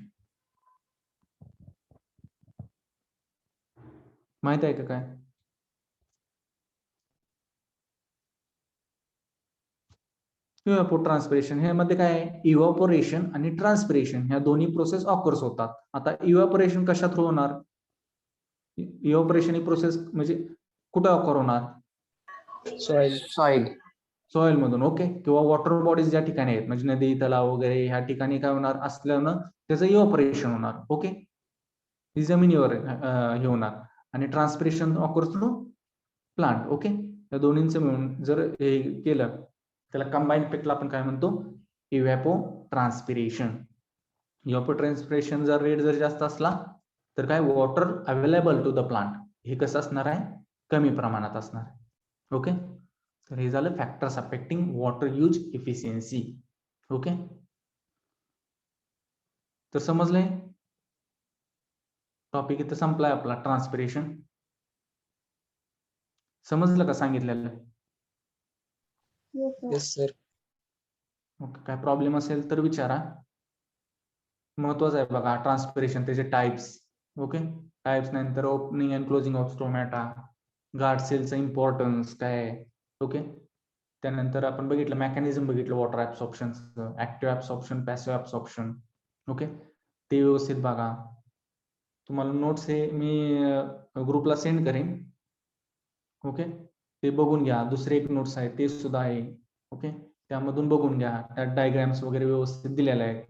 माहित आहे का काय, इव्हापोट्रान्सपिरेशन हे मध्ये काय आहे, इव्हापोरेशन आणि ट्रान्सपिरेशन ह्या दोन्ही प्रोसेस ऑकर्स होतात. आता इव्हापोरेशन कशा थ्रू होणार, इव्हापोरेशन ही प्रोसेस म्हणजे कुठे ऑकर होणार, सॉइल मधून. ओके. किंवा वॉटर बॉडीज ज्या ठिकाणी आहेत म्हणजे नदी तलाव वगैरे ह्या ठिकाणी काय होणार असल्यानं त्याचं इव्हापोरेशन होणार. ओके. ही जमिनीवर हे होणार, आणि transpiration occurs through plant. Okay. या दोन्हींचं मिळून जर हे केलं त्याला कंबाईन इफेक्टला आपण काय म्हणतो, इव्हॅपोट्रान्सपिरेशन. इव्हॅपोट्रान्सपिरेशन जर रेट जर जास्त असला तर काय, water available to the plant हे कसं असणार आहे, कमी प्रमाणात असणार. ओके. तर हे झालं factors affecting water use efficiency. Okay. तर समजलंय, टॉपिक इथं संपलाय आपला ट्रान्सपिरेशन. समजलं का सांगितलेलं, येस सर. ओके. काय प्रॉब्लेम असेल तर विचारा. महत्वाचं आहे बघा ट्रान्सपिरेशन, त्याचे टाइप्स. ओके. टाइप्स नंतर opening and closing of stomata, guard सेलचं इम्पॉर्टन्स काय आहे. ओके. त्यानंतर आपण बघितलं मेकॅनिझम बघितलं वॉटर ऍब्सॉर्प्शनचं, active absorption, passive absorption. Okay, ते व्यवस्थित बघा. तुम्हाला नोट्स हे मी ग्रुपला सेंड करेन. ओके, ते बघून घ्या. दुसरे एक नोट्स आहे ते सुद्धा आहे. ओके, त्यामधून बघून घ्या. त्यात डायग्राम्स वगैरे व्यवस्थित दिलेले आहेत,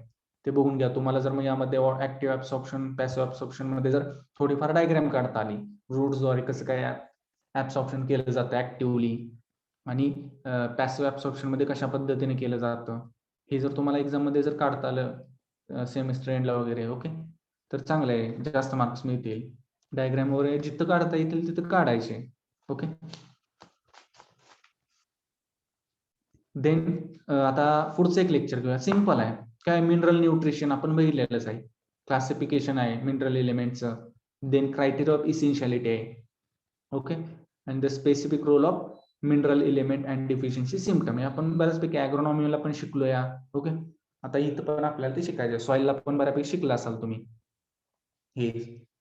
ते बघून घ्या. तुम्हाला जर मग यामध्ये ऍक्टिव्ह ऍब्सॉर्प्शन, पॅसिव्ह ऍब्सॉर्प्शन मध्ये जर थोडीफार डायग्राम काढता आली, रूट्सद्वारे कसं काय ऍब्सॉर्प्शन केलं जातं ऍक्टिव्हली आणि पॅसिव्ह ऍब्सॉर्प्शन मध्ये कशा पद्धतीने केलं जातं, हे जर तुम्हाला एक्झाम मध्ये जर काढता आलं सेमिस्टर एंडला वगैरे, ओके, तर चांगलं आहे, जास्त मार्क्स मिळतील. डायग्राम वगैरे जिथं काढता येतील तिथं काढायचे. ओके, देन आता पुढचं एक लेक्चर घेऊया. सिंपल आहे, काय मिनरल न्यूट्रिशन आपण बघितलेलंच आहे. क्लासिफिकेशन आहे मिनरल एलिमेंटचं. देन क्रायटेरिया ऑफ इसेन्शियालिटी आहे. Okay, and the specific role of mineral element and deficiency symptom. आपण बऱ्याचपैकी ॲग्रोनॉमीला पण शिकलो या. ओके, आता इथं पण आपल्याला ते शिकायचं. सॉइलला पण बऱ्यापैकी शिकला असाल तुम्ही हे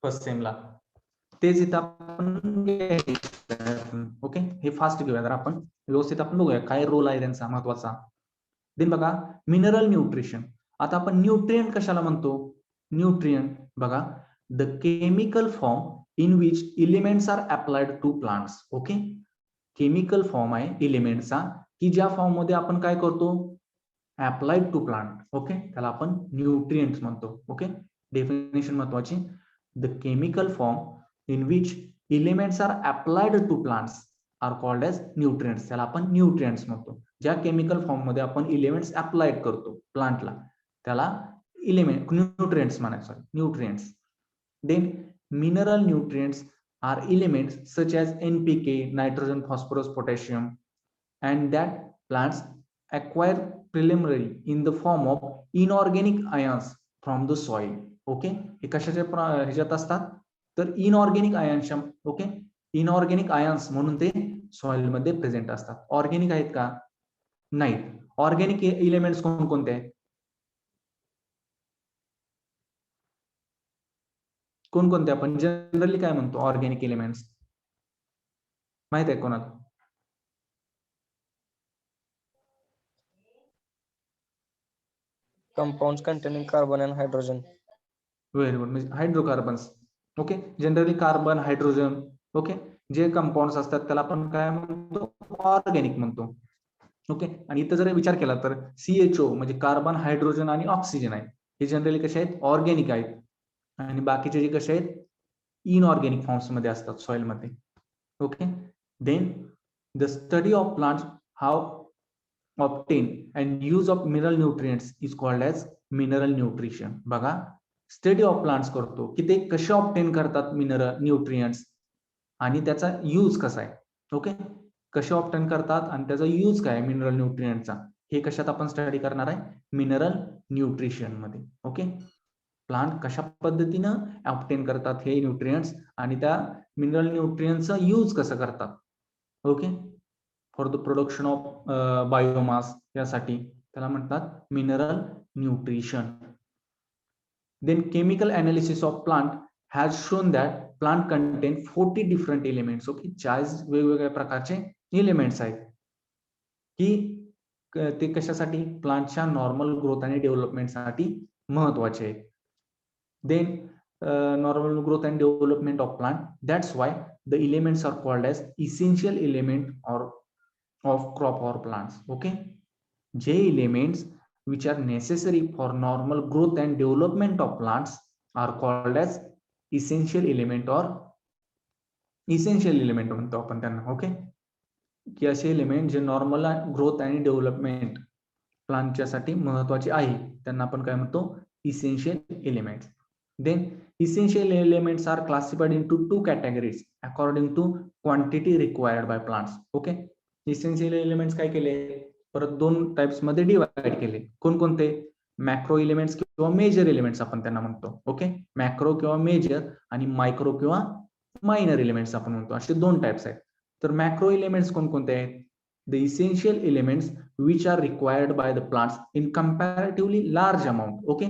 फर्स्ट सेमला. तेच इथं आपण ओके, हे फास्ट घेऊया जर आपण व्यवस्थित आपण बघूया काय रोल आहे त्यांचा महत्वाचा. देन बघा मिनरल न्यूट्रिशन. आता आपण न्यूट्रिएंट कशाला म्हणतो? न्यूट्रिएंट बघा, the chemical form in which elements are applied to plants. Okay, chemical form आहे एलिमेंटचा की ज्या फॉर्म मध्ये आपण काय करतो, अप्लाइड टू प्लांट. ओके, त्याला आपण न्यूट्रिएंट्स म्हणतो. ओके, डेफिनेशन महत्वाची. The chemical form in which elements are applied to plants are called as nutrients. त्याला आपण न्यूट्रिएंट्स म्हणतो. ज्या केमिकल फॉर्म मध्ये आपण एलिमेंट्स अप्लाइड करतो प्लांटला त्याला एलिमेंट न्यूट्रिएंट्स म्हणायचं, nutrients. Then mineral nutrients are elements such as NPK, nitrogen, phosphorus, potassium, and that plants acquire preliminarily in the form of inorganic ions from the soil. Okay, हे कशाच्या ह्याच्यात असतात तर inorganic ions. Okay, inorganic ions म्हणून ते soil मध्ये present असतात. Organic आहेत का? नाहीत. ऑर्गॅनिक एलिमेंट्स कोणकोणते आहेत? कोणकोणते आपण जनरली काय म्हणतो ऑर्गॅनिक एलिमेंट्स? माहित आहे कोणाला? Compounds containing carbon and hydrogen. Very good, म्हणजे hydrocarbons. Okay, generally carbon, hydrogen. Okay, जे कंपाऊंड्स असतात त्याला आपण काय म्हणतो? ऑर्गॅनिक म्हणतो. ओके, आणि इथं जर विचार केला तर CHO म्हणजे कार्बन, हायड्रोजन आणि ऑक्सिजन आहे, हे जनरली कसे आहेत? ऑर्गॅनिक आहेत. आणि बाकीचे जे कसे आहेत? इनऑर्गॅनिक फॉर्म्स मध्ये असतात सॉइल मध्ये. Okay, then the study of plants how obtain and use of mineral nutrients is called as mineral nutrition. बघा, स्टडी ऑफ प्लांट्स करतो की ते कसे ऑब्टेन करतात मिनरल न्यूट्रिएंट्स आणि त्याचा यूज कसा आहे. ओके, कसे ऑब्टेन करतात आणि त्याचा यूज काय आहे मिनरल न्यूट्रिएंटचा, हे कशात आपण स्टडी करणार आहे? मिनरल न्यूट्रिशन मध्ये. ओके, प्लांट कशा पद्धतीनं ऑब्टेन करतात हे न्यूट्रिएंट्स आणि त्या मिनरल न्यूट्रिएंटचा यूज कसं करतात. Okay, for the production of biomass, यासाठी त्याला म्हणतात mineral nutrition. Then chemical analysis of plant has shown that plant contain 40 different elements. Okay, 40 वेगवेगळ्या प्रकारचे एलिमेंट्स आहेत की ते कशासाठी? प्लांटच्या नॉर्मल ग्रोथ आणि डेव्हलपमेंटसाठी महत्वाचे आहेत. Then normal growth and development of plant. That's why the elements are called as essential element or of crop or plants. Okay, J elements which are necessary for normal growth and development of plants are called as essential element or essential element म्हणतो आपण त्यांना. Okay, की असे element जे normal growth आणि development प्लांटच्या साठी महत्वाचे आहे त्यांना आपण काय म्हणतो? Essential elements. Then essential elements are classified into two categories according to quantity required by plants. Okay, essential elements काय केले? परत दोन टाइप्स मध्ये डिवाइड केले. कोणकोणते? मॅक्रो एलिमेंट्स किंवा मेजर एलिमेंट्स आपण त्यांना म्हणतो. ओके, मॅक्रो किंवा मेजर आणि मायक्रो किंवा मायनर एलिमेंट्स आपण म्हणतो. असे दोन टाइप्स आहेत. तर मॅक्रो एलिमेंट्स कोणकोणते आहेत? The essential elements which are required by the plants in comparatively large amount. Okay,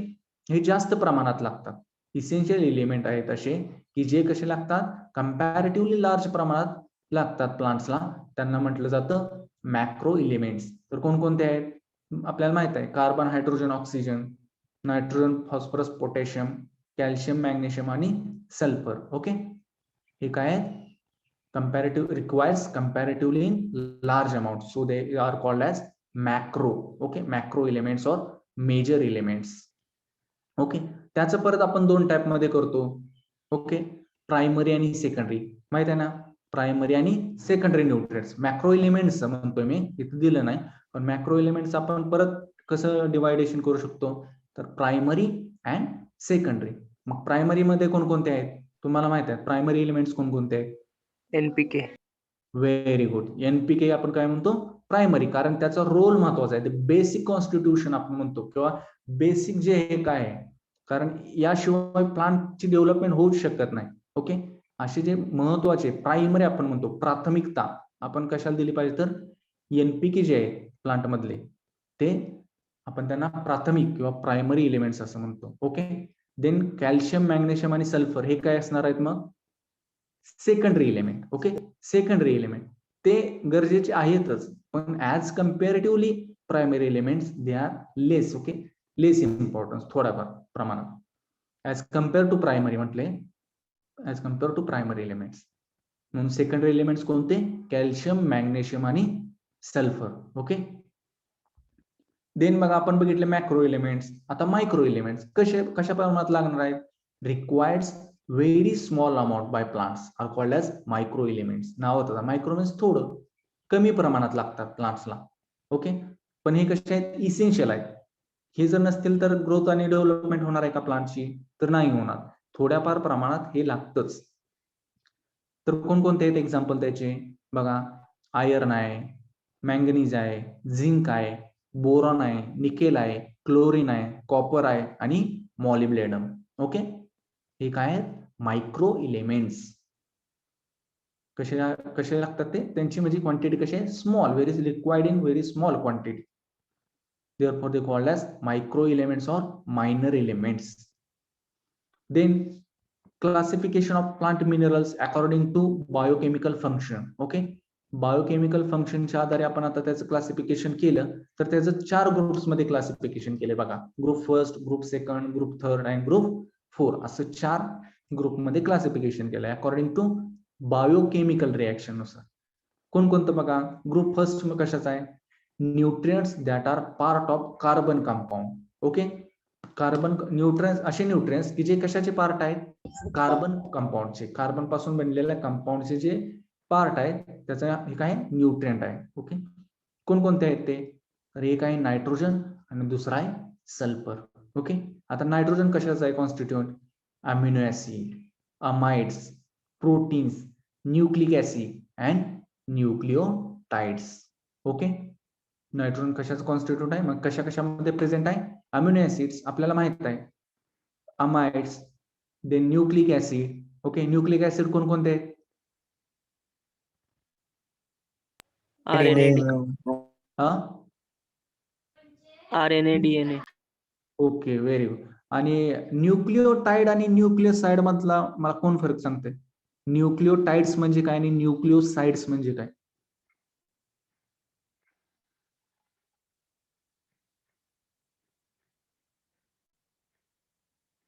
हे जास्त प्रमाणात लागतात. इसेन्शियल एलिमेंट आहेत असे की जे कसे लागतात? कंपॅरेटिव्हली लार्ज प्रमाणात लागतात प्लांट्सला त्यांना म्हटलं जातं मॅक्रो इलिमेंट्स. तर कोणकोणते आहेत आपल्याला माहित आहे, carbon, hydrogen, oxygen, nitrogen, phosphorus, potassium, calcium, magnesium आणि सल्फर. ओके, हे काय आहेत comparative requires comparatively in large amount, so they are called as macro. Okay, macro elements or major elements. Okay, त्याचं परत आपण दोन टाइप मध्ये करतो. ओके, प्रायमरी आणि सेकंडरी. माहित आहे ना, प्रायमरी आणि सेकंडरी न्यूट्रिएंट्स. मॅक्रो एलिमेंट्स म्हणतोय मी, इथे दिलं नाही, पण मॅक्रो एलिमेंट्स आपण परत कसं डिवायडेशन करू शकतो, तर प्रायमरी अँड सेकंडरी. मग प्रायमरी मध्ये कोणकोणते आहेत तुम्हाला माहित आहे, प्रायमरी एलिमेंट्स कोणकोणते आहेत? NPK. Very good. एनपीके आपण काय म्हणतो, प्रायमरी, कारण त्याचा रोल महत्वाचा आहे. बेसिक कॉन्स्टिट्यूशन आपण म्हणतो, किंवा बेसिक जे हे काय आहे, कारण याशिवाय प्लांटची डेव्हलपमेंट होऊच शकत नाही. ओके, असे जे महत्वाचे प्रायमरी आपण म्हणतो, प्राथमिकता आपण कशाला दिली पाहिजे, तर एनपीके जे आहे प्लांट मधले ते आपण त्यांना प्राथमिक किंवा प्रायमरी एलिमेंट्स असं म्हणतो. ओके, देन कॅल्शियम, मॅग्नेशियम आणि सल्फर हे काय असणार आहेत मग, secondary element. Okay, secondary element ते गरजेचे आहेतच, पण as comparatively primary elements they are less. Okay, less importance थोड्याफार प्रमाणात ऍज कम्पेअर टू प्रायमरी म्हटले, as compare to primary elements. म्हणून सेकंडरी एलिमेंट्स कोणते, कॅल्शियम, मॅग्नेशियम आणि सल्फर. ओके, देन बघा आपण बघितले मॅक्रो एलिमेंट्स. आता मायक्रो एलिमेंट्स कशा प्रमाणात लागणार आहेत, required very small amount by plants are called as micro elements. नाव होतं मायक्रो मीन्स थोडं कमी प्रमाणात लागतात प्लांट्सला. ओके, पण हे कसे आहेत, इसेन्शियल आहेत. हे जर नसतील तर ग्रोथ आणि डेव्हलपमेंट होणार आहे का प्लांटची, तर नाही होणार. थोड्याफार प्रमाणात हे लागतच. तर कोणकोणते आहेत एक्झाम्पल त्याचे बघा, आयर्न आहे, मॅंगनीज आहे, झिंक आहे, बोरॉन आहे, निकेल आहे, क्लोरीन आहे, कॉपर आहे आणि मॉलिब्डेनम. ओके, हे काय आहेत मायक्रो एलिमेंट्स. कसे कसे लागतात ते, त्यांची म्हणजे क्वांटिटी कशी आहे, small, very required in very small quantity. therefore they called as micro elements or minor elements. Then classification of plant minerals according to biochemical function. Okay, biochemical फंक्शनच्या आधारे आपण आता त्याचं क्लासिफिकेशन केलं, तर त्याचं 4 ग्रुप्स मध्ये क्लासिफिकेशन केले बघा. Group first, group second, group third आणि ग्रुप 4 असं 4 ग्रुप मध्ये क्लासिफिकेशन केलंय अकॉर्डिंग टू बायोकेमिकल रिएक्शन नुसार. कोणकोणतं बघा, ग्रुप फर्स्ट कशाचा आहे, nutrients that are part of carbon compound. Okay, carbon nutrients, असे न्यूट्रिएंट्स की जे कशाचे पार्ट आहेत, कार्बन कंपाऊंडचे, कार्बन पासून बनलेल्या कंपाऊंडचे जे पार्ट आहे त्याचा हे काय न्यूट्रिएंट आहे. ओके, कोणकोणते आहेत ते, तर एक आहे नायट्रोजन आणि दुसरा आहे सल्फर. ओके, आता नायट्रोजन कशाचा आहे constituent, amino acid, amides, proteins, nucleic acid and nucleotides. Okay, nitrogen कशाचं कॉन्स्टिट्यूट आहे, मग कशा कशामध्ये प्रेझेंट आहे, अमिनो ऍसिड्स आपल्याला माहित आहे, amides, then nucleic acid. Okay, nucleic acid कोणकोणते आहेत, RNA, DNA. Okay, very good. आणि न्यूक्लिओटाइड आणि न्यूक्लियोसाइड मधला मला कोण फरक सांगते, न्यूक्लिओटाइड्स म्हणजे काय आणि न्यूक्लियोसाइड्स म्हणजे काय.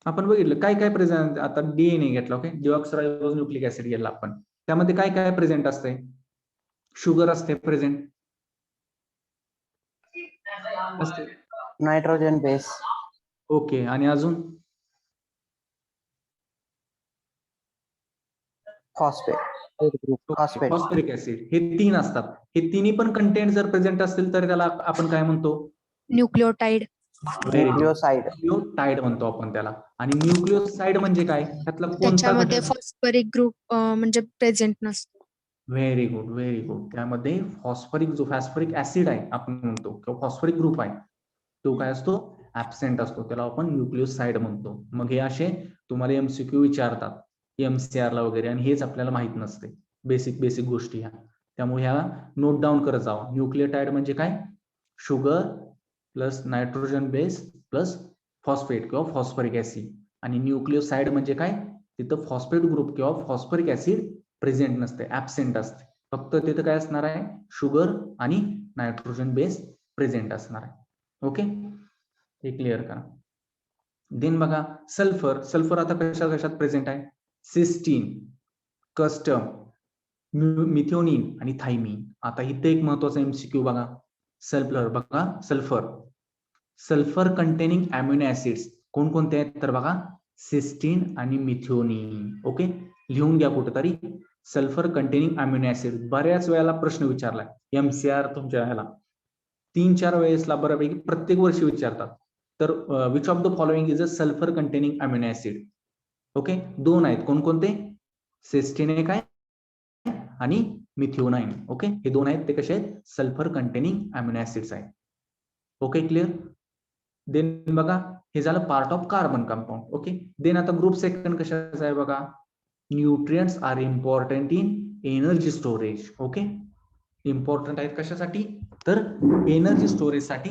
आपण बघितलं काय काय प्रेझेंट, आता डीएनए घेतला. ओके, डिऑक्सिरायबोज न्यूक्लिक ऍसिड घेतला आपण, त्यामध्ये काय काय प्रेझेंट असते, शुगर असते प्रेझेंट, असते नायट्रोजन बेस. ओके, आणि अजून फॉस्फेट. Phosphoric acid. हे 3 असतात. हे तिन्ही पण कंटेंट जर प्रेझेंट असतील तर त्याला आपण काय म्हणतो, न्यूक्लिओटाइड. न्यूक्लियोसाइड. न्यूक्लियोटाइड म्हणतो आपण त्याला. आणि न्यूक्लियोसाइड म्हणजे काय, त्यातला कोणता त्याच्यामध्ये घटक, फॉस्फरिक ग्रुप म्हणजे प्रेझेंट नसतो. Very good, very good. त्यामध्ये फॉस्फरिक जो फॉस्फरिक ऍसिड आहे आपण म्हणतो, किंवा फॉस्फरिक ग्रुप आहे तो काय असतो, ऍबसेंट असतो, त्याला आपण न्यूक्लियोसाइड म्हणतो. मग हे असे तुम्हाला एमसीक्यू विचारतात एमसीआर ला वगैरे, आणि हेच आपल्याला माहित नसते, बेसिक बेसिक गोष्टी ह्या. त्यामुळे ह्या नोट डाऊन करत जावा. न्यूक्लियोटाइड म्हणजे काय, sugar plus nitrogen base plus phosphate किंवा फॉस्फरिक ऍसिड. आणि न्यूक्लियोसाइड म्हणजे काय, तिथं फॉस्फेट ग्रुप किंवा फॉस्फरिक ऍसिड प्रेझेंट नसते, ऍबसेंट असते. फक्त तिथे काय असणार आहे, शुगर आणि नायट्रोजन बेस प्रेझेंट असणार आहे. ओके, हे क्लिअर करा. देन बघा सल्फर. सल्फर आता कशात प्रेझेंट आहे, सिस्टीन, कस्टम, मिथ्योनिन आणि थायमिन. आता इथे एक महत्वाचा एमसीक्यू बघा, सल्फर बघा, सल्फर कंटेनिंग अमिनो ऍसिड्स कोणकोणते आहेत तर बघा, सिस्टीन आणि मिथ्योनिन. ओके, लिहून घ्या कुठेतरी, सल्फर कंटेनिंग अमिनो ऍसिड. बऱ्याच वेळेला प्रश्न विचारलाय एमसीआर तुमच्या ह्याला 3-4 वेळेसला बऱ्यापैकी प्रत्येक वर्षी विचारतात. तर which of the following is a sulphur containing amino acid. Okay, 2 आहेत, कोणकोणते, सिस्टीन एक आहे आणि मिथ्योनाइन. ओके, हे 2 आहेत, ते कसे आहेत, सल्फर कंटेनिंग अमिनो ऍसिड्स आहेत. Okay, clear. देन बघा हे झालं part of carbon compound. Okay, then आता ग्रुप सेकंड कशाचा आहे बघा, nutrients are important in energy storage. Okay, important आहेत कशासाठी तर एनर्जी स्टोरेज साठी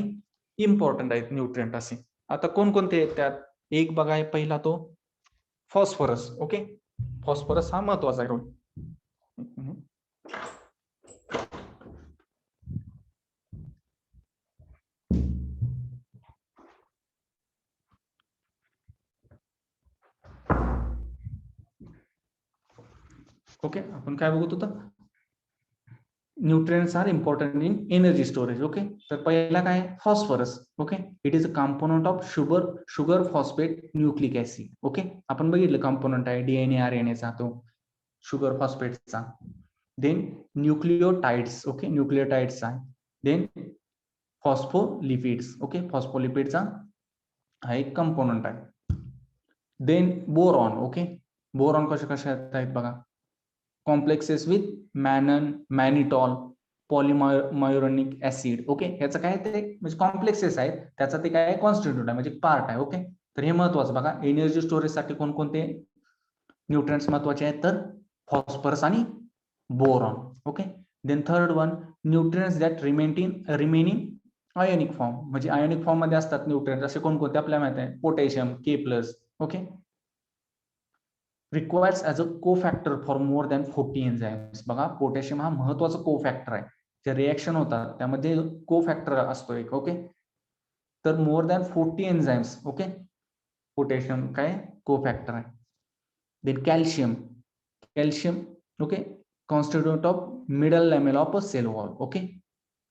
इम्पॉर्टंट आहेत न्यूट्रिएंट असे. आता कोणकोणते आहेत त्यात, एक बघा आहे पहिला तो फॉस्फरस. ओके, फॉस्फरस हा महत्वाचा आहे रोल. ओके, आपण काय बघत होतं, nutrients are important in energy storage. Okay, तर पहिला काय phosphorus. Okay, it is a component of sugar phosphate nucleic acid. Okay, आपण बघितलं कंपोनंट आहे डीएनए आरएनएचा तो शुगर फॉस्फेटचा. देन न्यूक्लिओटाइड्स. ओके, न्यूक्लिओटाइड्सचा आहे. Then phospholipids. ओके, फॉस्फोलिपिडचा हा एक कंपोनंट आहे. Then boron. ओके, बोरॉन कशा आहेत बघा, कॉम्प्लेक्सेस विथ मॅनिटॉल, पॉलिमायोरेनिक ऍसिड. ओके, ह्याचं काय ते म्हणजे कॉम्प्लेक्सेस आहेत, त्याचा ते काय कॉन्स्टिट्यूट आहे म्हणजे पार्ट आहे. ओके, तर हे महत्वाचं बघा, एनर्जी स्टोरेज साठी कोणकोणते न्यूट्रिएंट्स महत्वाचे आहेत तर फॉस्फरस आणि boron. Okay, then third one, nutrients that remain in ionic form, म्हणजे आयोनिक फॉर्म मध्ये असतात न्यूट्रिएंट्स असे कोणकोणते आपल्याला माहिती आहे, potassium K+. Okay, requires as a cofactor for more than 40 enzymes. बघा पोटॅशियम हा महत्वाचा कोफॅक्टर आहे, जे रिएक्शन होतात त्यामध्ये कोफॅक्टर असतो एक. ओके, तर more than 40 enzymes. Okay, potassium काय कोफॅक्टर आहे. Then calcium. Okay, constitute of middle lamella of a cell wall. Okay,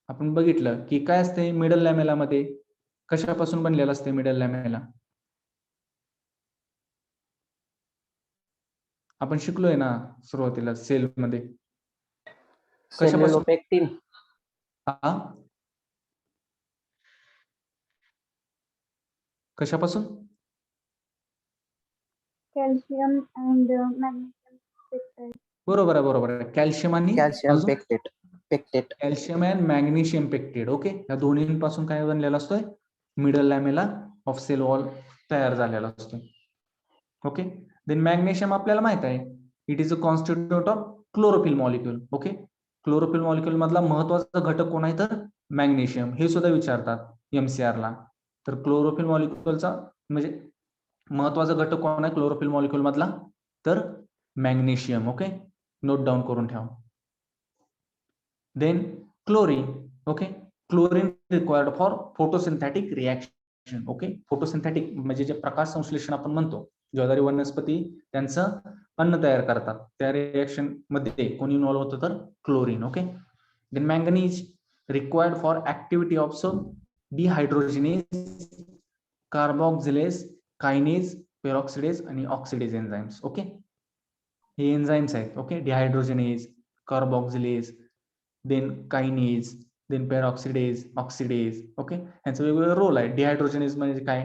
आपण बघितलं की काय असते मिडल लॅमेला मध्ये, कशापासून बनलेलं असते मिडल लॅमेला, आपण शिकलोय ना सुरुवातीला सेल मध्ये कशापासून, सेल्युलोपेक्टिन. हा कशापासून, कॅल्शियम अँड मॅग्नेशियम. बरोबर आहे कॅल्शियम आणि calcium pectate. Calcium and magnesium pectate. Okay, या दोन्हीपासून काय बनलेला असतोय, middle lamella of sale wall तयार झालेला असतो. ओके, देन मॅग्नेशियम आपल्याला माहित आहे, it is a constitute of chlorophyll molecule. Okay, chlorophyll molecule मधला महत्वाचा घटक कोण आहे तर मॅग्नेशियम. हे सुद्धा विचारतात एमसीआर ला. तर क्लोरोफिल मॉलिक्यूलचा म्हणजे महत्वाचा घटक कोण आहे क्लोरोफिल मॉलिक्यूल मधला तर मॅग्नेशियम. ओके, नोट डाऊन करून ठेवा. Then chlorine. Okay, chlorine required for photosynthetic reaction. Okay, photosynthetic म्हणजे जे प्रकाश संश्लेषण आपण म्हणतो, ज्वारी वनस्पती त्यांचं अन्न तयार करतात, त्या रिएक्शन मध्ये कोण इन्व्हॉल्व होतं तर chlorine. Okay, then manganese required for activity of dehydrogenase, carboxylase, kinase, peroxidase आणि ऑक्सिडेज एन्झाइम्स. ओके, हे एन्झाइम्स आहेत. Okay, dehydrogenase, carboxylase, then kinase, then peroxidase, oxidase. Okay, ह्याचं वेगवेगळं रोल आहे. डिहायड्रोजिनेज म्हणजे काय,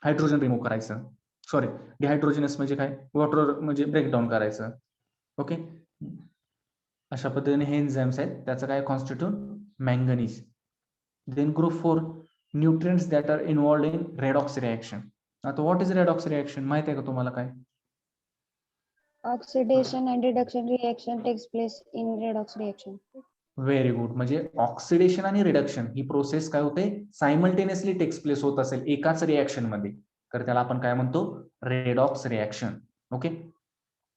हायड्रोजन रिमूव्ह करायचं. सॉरी, डिहायड्रोजिनस म्हणजे काय, वॉटर म्हणजे ब्रेकडाऊन करायचं. ओके, अशा पद्धतीने हे एन्झाइम्स आहेत, त्याचं काय constitute manganese. Then group 4, nutrients that are involved in redox reaction. आता व्हॉट इज रेडॉक्स रिएक्शन माहिती आहे का तुम्हाला काय? Oxidation and reduction reaction takes place in redox reaction. Very good. म्हणजे ऑक्सिडेशन आणि रिडक्शन ही प्रोसेस काय होते, सायमल्टेनियसली टेक्स प्लेस होत असेल एकाच रिएक्शन मध्ये, तर त्याला आपण काय म्हणतो redox reaction. Okay,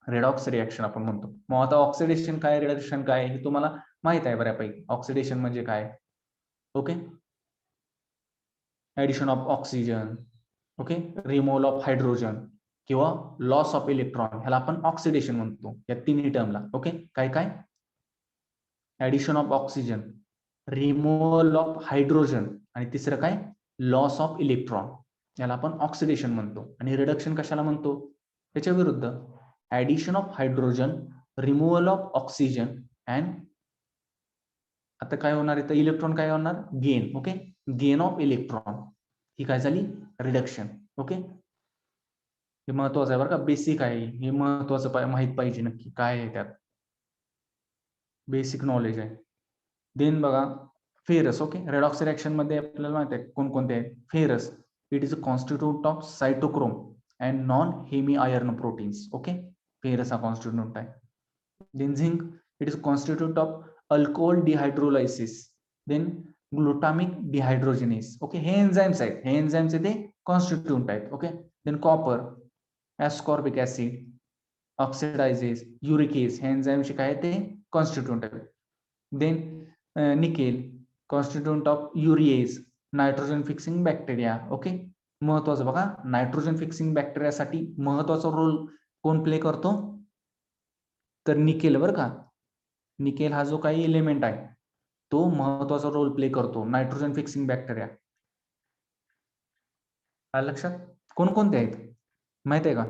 redox reaction आपण म्हणतो. मग आता ऑक्सिडेशन काय, रिडक्शन काय हे तुम्हाला माहित आहे बऱ्यापैकी. ऑक्सिडेशन म्हणजे काय, okay, addition of oxygen, okay, removal of hydrogen किंवा लॉस ऑफ इलेक्ट्रॉन, ह्याला आपण ऑक्सिडेशन म्हणतो या तिन्ही टर्मला. ओके, काय काय, addition of oxygen, removal of hydrogen आणि तिसरं काय, लॉस ऑफ इलेक्ट्रॉन, याला आपण ऑक्सिडेशन म्हणतो. आणि रिडक्शन कशाला म्हणतो, त्याच्या विरुद्ध, addition of hydrogen, removal of oxygen and आता काय होणार इथं, इलेक्ट्रॉन काय होणार, gain. Okay, gain of electron, ही काय झाली, रिडक्शन. ओके, हे महत्वाचं आहे बरं का, बेसिक आहे हे, महत्वाचं माहित पाहिजे नक्की काय आहे त्यात, बेसिक नॉलेज आहे. देन बघा फेरस. ओके, रेडॉक्स रिॲक्शन मध्ये आपल्याला माहित आहे कोणकोणते आहेत. Ferrous, it is a constitute of cytochrome and non heme iron proteins. Okay, ferrous हा कॉन्स्टिट्यूट आहे. Then zinc, it is constitute of alcohol dehydrolysis, then glutamic dehydrogenase. Okay, हे enzymes आहेत, हे एन्झाइम्स ते कॉन्स्टिट्यूट आहेत. Okay, then copper, ascorbic acid, oxidase, uricase, हे एन्झाइमचे काय ते कॉन्स्टिट्यूट आहेत. Then nickel, constitute of urease, nitrogen fixing bacteria. Okay, महत्वाचं बघा, नायट्रोजन फिक्सिंग बॅक्टेरियासाठी महत्वाचा रोल कोण प्ले करतो, तर निकेल बरं का. निकेल हा जो काही एलिमेंट आहे तो महत्वाचा रोल प्ले करतो नायट्रोजन फिक्सिंग बॅक्टेरिया. लक्षात, कोणकोणते आहेत माहित आहे का?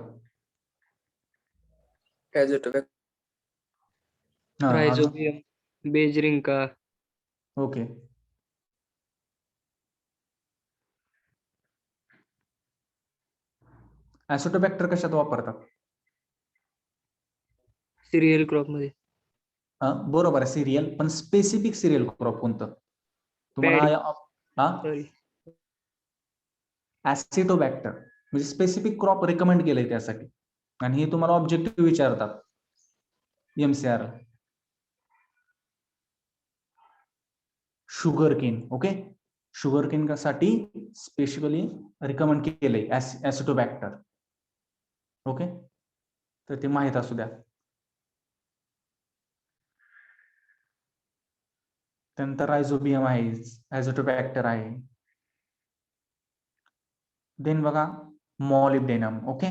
रायझोबियम, बेजरिंका. ओके, ऍसिटोबॅक्टर कशात वापरतात? सिरियल क्रॉप मध्ये. बरोबर आहे, सिरियल, पण स्पेसिफिक सिरियल क्रॉप कोणतं तुम्हाला? सॉरी, ऍसिटोबॅक्टर म्हणजे स्पेसिफिक क्रॉप रेकमेंड केलंय त्यासाठी, आणि हे तुम्हाला ऑब्जेक्टिव्ह विचारतात MCR. Sugar cane. Okay, sugar cane साठी स्पेशली रिकमेंड केलंय ऍसिटोबॅक्टर. ओके, तर ते माहित असू द्या. त्यानंतर रायझोबियम आहे, ऍसिटोबॅक्टर आहे. देन बघा molybdenum. Okay,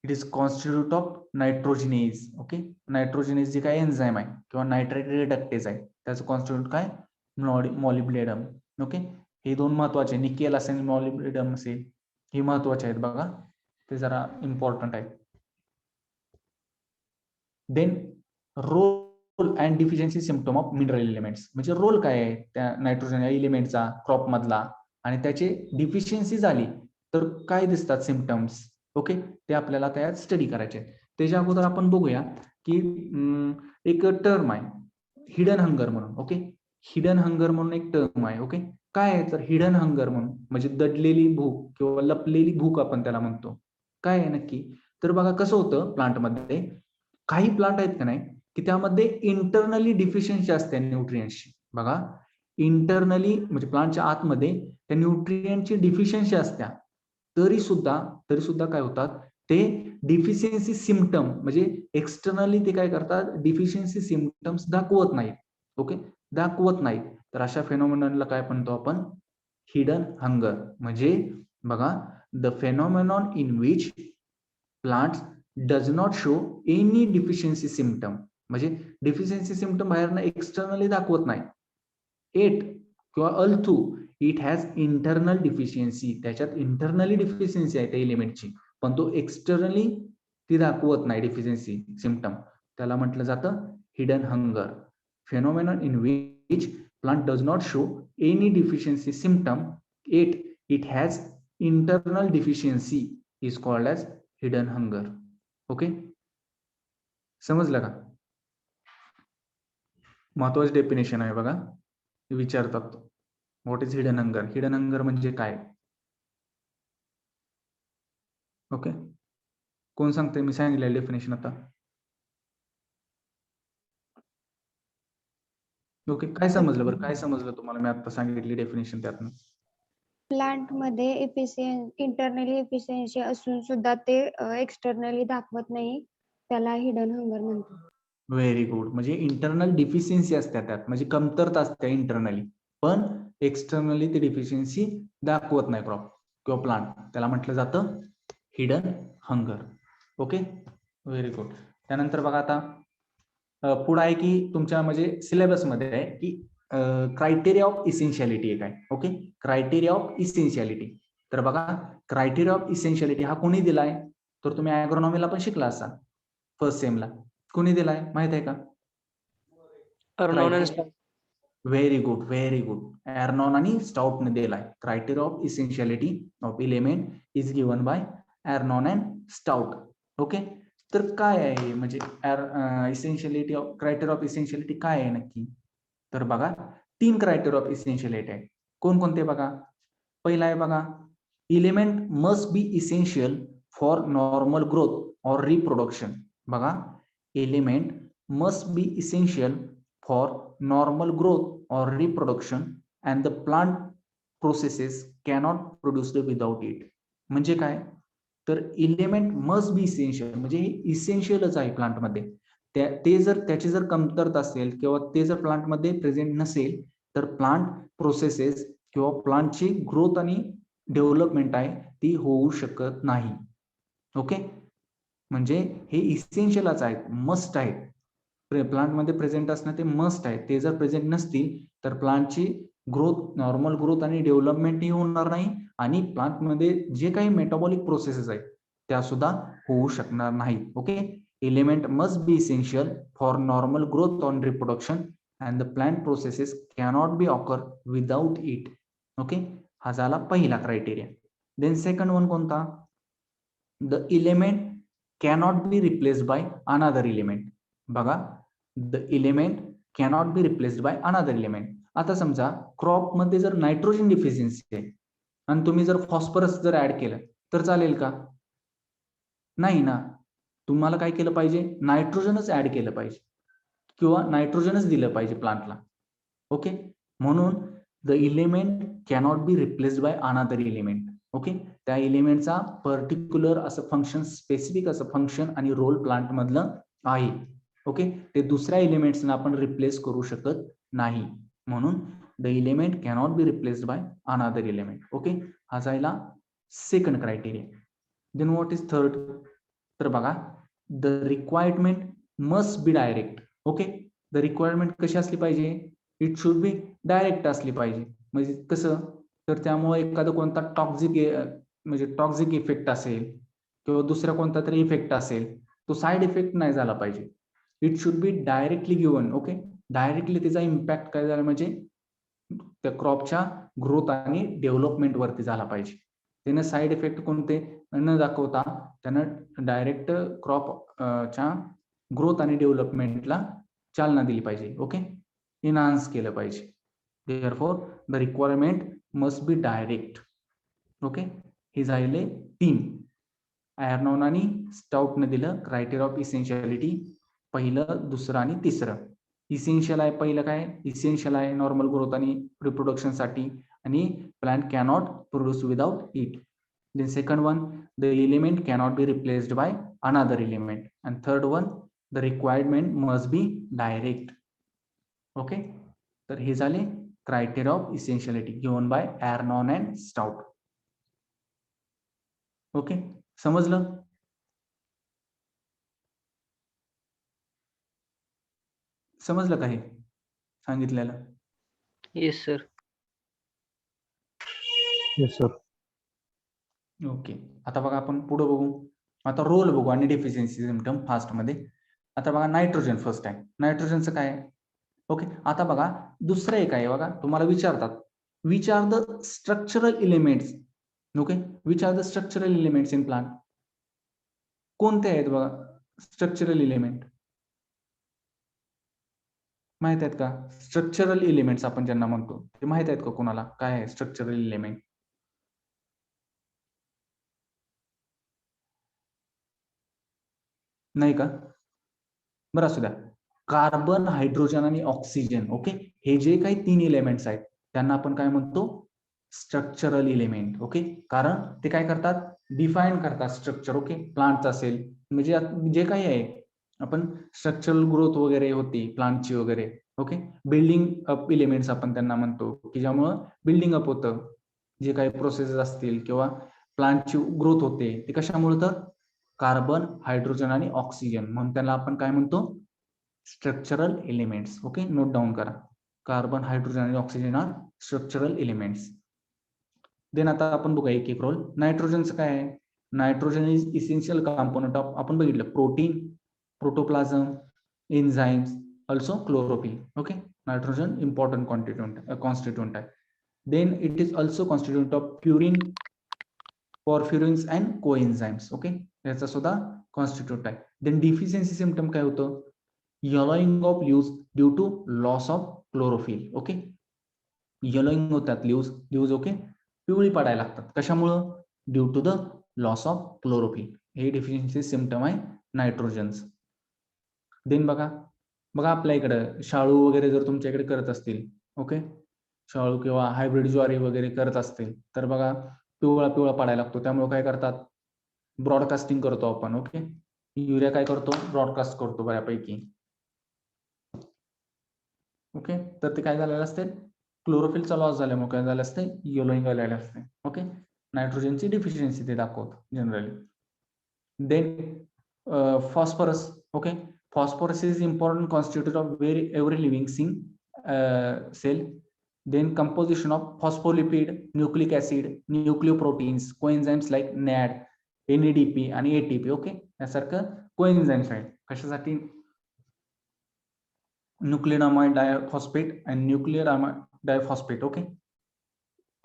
it is constitute of nitrogenase. Okay, nitrogenase जे काय एन्झाइम आहे किंवा नायट्रेट रिडक्टेज आहे त्याचं कॉन्स्टिट्यूट काय, मॉलिब्डेनम. ओके, हे दोन महत्वाचे, निकेल असेल मॉलिब्डेनम असेल, हे महत्वाचे आहेत बघा, ते जरा इम्पॉर्टंट आहे. Then role and deficiency symptom of mineral elements, म्हणजे रोल काय आहे त्या नायट्रोजन या एलिमेंटचा क्रॉप मधला, आणि त्याची डिफिशियन्सी झाली तर काय दिसतात सिम्पटम्स. ओके, ते आपल्याला त्यात स्टडी करायचे. त्याच्या अगोदर आपण बघूया की एक टर्म आहे हिडन हंगर म्हणून. ओके, हिडन हंगर म्हणून एक टर्म आहे. ओके, काय आहे तर हिडन हंगर म्हणून म्हणजे दडलेली भूक किंवा लपलेली भूक आपण त्याला म्हणतो. काय आहे नक्की, तर बघा कसं होतं प्लांटमध्ये, काही प्लांट आहेत का नाही की त्यामध्ये इंटरनली डिफिशियन्सी असते न्यूट्रिएंट्सची. बघा, इंटरनली म्हणजे प्लांटच्या आतमध्ये त्या न्यूट्रिएंटची डिफिशियन्सी असत्या, तरी सुद्धा काय होतात ते डिफिशियन्सी सिम्पटम म्हणजे एक्सटर्नली ते काय करतात, डिफिशियन्सी सिम्पटम्स दाखवत नाहीत. ओके, दाखवत नाहीत, तर अशा फेनॉमेनॉनला काय म्हणतो आपण, हिडन हंगर. म्हणजे बघा, the phenomenon in which plants does not show any deficiency symptom, म्हणजे डिफिशियन्सी सिम्पटम बाहेरनं एक्सटर्नली दाखवत नाही. एट किंवा अल्थू इट हॅज इंटरनल डिफिशियन्सी, त्याच्यात इंटरनली डिफिशियन्सी आहे त्या एलिमेंटची, पण तो एक्सटर्नली ती दाखवत नाही डिफिशियन्सी सिम्पटम, त्याला म्हटलं जातं hidden hunger. Phenomenon in which plant does not show any deficiency symptom, at it has internal deficiency is called as hidden hunger. Okay, समजलं का? महत्वाचं डेफिनेशन आहे बघा, विचारतात what is hidden hunger. Hidden hunger म्हणजे काय? ओके, कोण सांगते? मी सांगितलं डेफिनेशन आता. ओके, काय समजलं बरं, काय समजलं तुम्हाला मी आता सांगितली डेफिनेशन त्यातनं? प्लांट मध्ये इंटरनली एफिशियन्सी असून सुद्धा ते एक्सटर्नली दाखवत नाही, त्याला हिडन हंगर म्हणतात. Very good. म्हणजे इंटरनल डिफिशियन्सी असते त्यात, म्हणजे कमतरता असते इंटरनली, पण एक्सटर्नली ती डिफिशियन्सी दाखवत नाही क्रॉप किंवा प्लांट, त्याला म्हटलं जातं hidden hunger. Okay, very good. त्यानंतर बघा आता पुढे आहे की तुमच्या म्हणजे सिलेबस मध्ये आहे की क्रायटेरिया ऑफ इसेन्शियालिटी आहे काय. Okay, criteria of essentiality. तर बघा, क्रायटेरिया ऑफ इसेन्शियालिटी हा कोणी दिलाय, तर तुम्ही ॲग्रोनॉमीला पण शिकला असाल फर्स्ट सेमला. कोणी दिलाय माहित आहे का? Arnon and Stout. Very good, very good. Arnon आणि स्टाउटने दिलाय. Criteria of essentiality of element is given by Arnon and Stout. Okay, तर काय आहे म्हणजे essentiality of criteria of essentiality काय आहे नक्की? तर बघा, 3 क्रायटेरिया ऑफ इसेन्शियालिटी आहे. कोणकोणते बघा? पहिला आहे बघा, element must be essential for normal growth or reproduction. बघा, element must be essential for normal growth or reproduction and the plant processes cannot produced without it. म्हणजे काय, तर एलिमेंट मस्ट बी इसेन्शियल म्हणजे हे इसेन्शियलच आहे प्लांट मध्ये. ते जर त्याची जर कमतरता असेल किंवा ते जर प्लांट मध्ये प्रेझेंट नसेल तर प्लांट प्रोसेसेस किंवा प्लांटची ग्रोथ आणि डेव्हलपमेंट आहे ती होऊ शकत नाही. ओके, म्हणजे हे इसेन्शियलच आहेत, मस्ट आहेत. प्लांट मध्ये प्रेझेंट असणं ते मस्ट आहे. ते जर प्रेझेंट नसतील तर प्लांटची ग्रोथ, नॉर्मल ग्रोथ आणि डेव्हलपमेंटही होणार नाही आणि प्लांट मध्ये जे काही मेटाबॉलिक प्रोसेसेस आहेत त्या सुद्धा होऊ शकणार नाही. Okay, element must be essential for normal growth on reproduction and the plant processes cannot be occur without it. Okay, हा झाला पहिला क्रायटेरिया. देन सेकंड वन कोणता? The element cannot be replaced by another element. बघा, the element cannot be replaced by another element. आता समजा crop मध्ये जर nitrogen deficiency आहे आणि तुम्ही जर फॉस्फरस जर ऍड केलं तर चालेल का? नाही ना. तुम्हाला काय केलं पाहिजे? नायट्रोजनच ऍड केलं पाहिजे किंवा नायट्रोजनच दिलं पाहिजे प्लांटला. ओके, म्हणून the element cannot be replaced by another element. Okay, त्या एलिमेंटचा पर्टिक्युलर असं फंक्शन, स्पेसिफिक असं फंक्शन आणि रोल प्लांट मधलं आहे. ओके, ते दुसऱ्या एलिमेंट्सना आपण रिप्लेस करू शकत नाही. म्हणून the element cannot be replaced by another element. Okay, हा जायला second criteria. Then what is third? तर बघा, the requirement must be direct. Okay, the requirement कशी असली पाहिजे? इट शुड बी डायरेक्ट असली पाहिजे. म्हणजे कसं, तर त्यामुळे एखादा कोणता म्हणजे टॉक्झिक इफेक्ट असेल किंवा दुसरा कोणता तरी इफेक्ट असेल, तो साईड इफेक्ट नाही झाला पाहिजे. It should be directly given. Okay, directly त्याचा इम्पॅक्ट काय झाला म्हणजे त्या क्रॉपच्या ग्रोथ आणि डेव्हलपमेंट वरती झाला पाहिजे. त्यानं साईड इफेक्ट कोणते न दाखवता त्यानं डायरेक्ट क्रॉपच्या ग्रोथ आणि डेव्हलपमेंटला चालना दिली पाहिजे. ओके, इन्हान्स केलं पाहिजे. Therefore the requirement must be direct. Okay, हे झाले 3. एर्नॉन आणि स्टाउटने दिलं क्रायटेरिया ऑफ इसेन्शियालिटी, पहिलं, दुसरं आणि तिसरं. इसेन्शियल आहे पहिलं काय? इसेन्शियल आहे नॉर्मल ग्रोथ आणि रिप्रोडक्शन साठी आणि plant cannot produce without it. Then second one, the element cannot be replaced by another element. And third one, the requirement must be direct. Okay, तर हे झाले criteria of essentiality given by Arnon and Stout. Okay, समजलं? समजलं का हे सांगितलेलं? Yes sir. Yes, sir. Okay, आता बघा आपण पुढे बघू. आता रोल बघू आणि डेफिशियन्सी सिम्पटम फास्ट मध्ये. आता बघा, नायट्रोजन फर्स्ट आहे. नायट्रोजनचं काय आहे? ओके, आता बघा दुसरं एक आहे बघा, तुम्हाला विचारतात which are the structural elements. Okay, which are the structural elements in plant. कोणते आहेत बघा स्ट्रक्चरल एलिमेंट? माहित आहेत का? स्ट्रक्चरल एलिमेंट्स आपण ज्यांना म्हणतो ते माहित आहेत का कोणाला? काय आहे स्ट्रक्चरल एलिमेंट? नाही का? बरं असू द्या. कार्बन, हायड्रोजन आणि ऑक्सिजन. ओके, हे जे काही 3 एलिमेंट्स आहेत त्यांना आपण काय म्हणतो? Structural element. ओके, कारण ते काय करतात? डिफाईन करतात स्ट्रक्चर. ओके, प्लांट असेल म्हणजे जे काही आहे आपण स्ट्रक्चरल ग्रोथ वगैरे होती प्लांटची वगैरे. ओके, बिल्डिंग अप एलिमेंट्स आपण त्यांना म्हणतो, की ज्यामुळं बिल्डिंग अप होतं. जे काही प्रोसेसेस असतील किंवा प्लांटची ग्रोथ होते ते कशामुळे, तर कार्बन, हायड्रोजन आणि ऑक्सिजन, म्हणून त्याला आपण काय म्हणतो, structural elements. Okay, note down करा. कार्बन, हायड्रोजन आणि oxygen are structural elements. Then आता आपण बघूया एक एक रोल. नायट्रोजनचं काय आहे? Nitrogen is essential component of, आपण बघितलं, protein, protoplasm, enzymes, also chlorophyll. Okay, nitrogen important constituent आहे. Then it is also constituent of purine, porphyrins and coenzymes. Okay, याचा सुद्धा कॉन्स्टिट्यूट आहे. देन डिफिशियन्सी सिम्पटम काय होतं? Yellowing of leaves due to loss of chlorophyll. Okay, yellowing होतात leaves. Okay, पिवळी पडायला लागतात. कशामुळं? Due to the loss of chlorophyll. हे डिफिशियन्सी सिम्पटम आहे नायट्रोजन्स. देन बघा आपल्या इकडं शाळू वगैरे जर तुमच्या इकडे करत असतील, ओके, शाळू किंवा हायब्रिड ज्वारी वगैरे करत असतील तर बघा पिवळा पडायला लागतो. त्यामुळे काय करतात? ब्रॉडकास्टिंग करतो आपण. ओके, युरिया काय करतो? ब्रॉडकास्ट करतो बऱ्यापैकी. ओके, तर ते काय झालेलं असते? क्लोरोफिलचा लॉस झाल्यामुळे काय झालं असते? येलोइंग आलेलं असते. ओके, नायट्रोजनची डिफिशियन्सी ते दाखवतो generally. Then phosphorus. Okay, phosphorus is important constituent of every living cell. Then composition of phospholipid, nucleic acid, nucleoproteins, coenzymes like NAD, NADP आणि ATP. ओके, यासारखं कोएन्झाइम्स आहेत. कशासाठी? न्यूक्लियोनामाइड डायफॉस्फेट आणि न्यूक्लियर डायफॉस्फेट. ओके,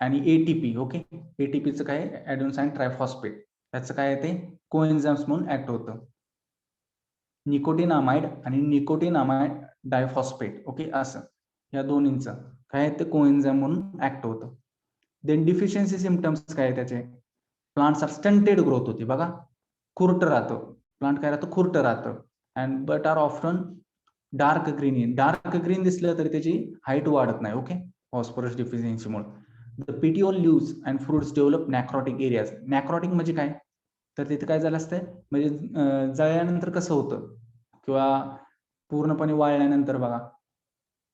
आणि ATP. Okay, ATPचं काय? ॲडेनोसाइन triphosphate. याचं काय आहे? ते कोएन्झाइम्स म्हणून ऍक्ट होतं. निकोटिनामाइड आणि निकोटिनामाइड डायफॉस्फेट. ओके, असं या दोन्हींचं काय आहे? ते कोएन्झाइम म्हणून ऍक्ट होतं. देन डिफिशियन्सी सिम्पटम्स काय आहे त्याचे? प्लांट्स आर स्टंटेड ग्रोथ होती. बघा, खुरट राहतं प्लांट, काय राहतं? खुरट राहतं. And but are often dark green. Dark green दिसलं तरी त्याची हाईट वाढत नाही. ओके, फॉस्फरस डिफिशियन्सीमुळे. The petiole leaves and fruits develop necrotic areas. Necrotic म्हणजे काय? तर तिथे काय झालं असतं? म्हणजे जळल्यानंतर कसं होतं किंवा पूर्णपणे वाळल्यानंतर बघा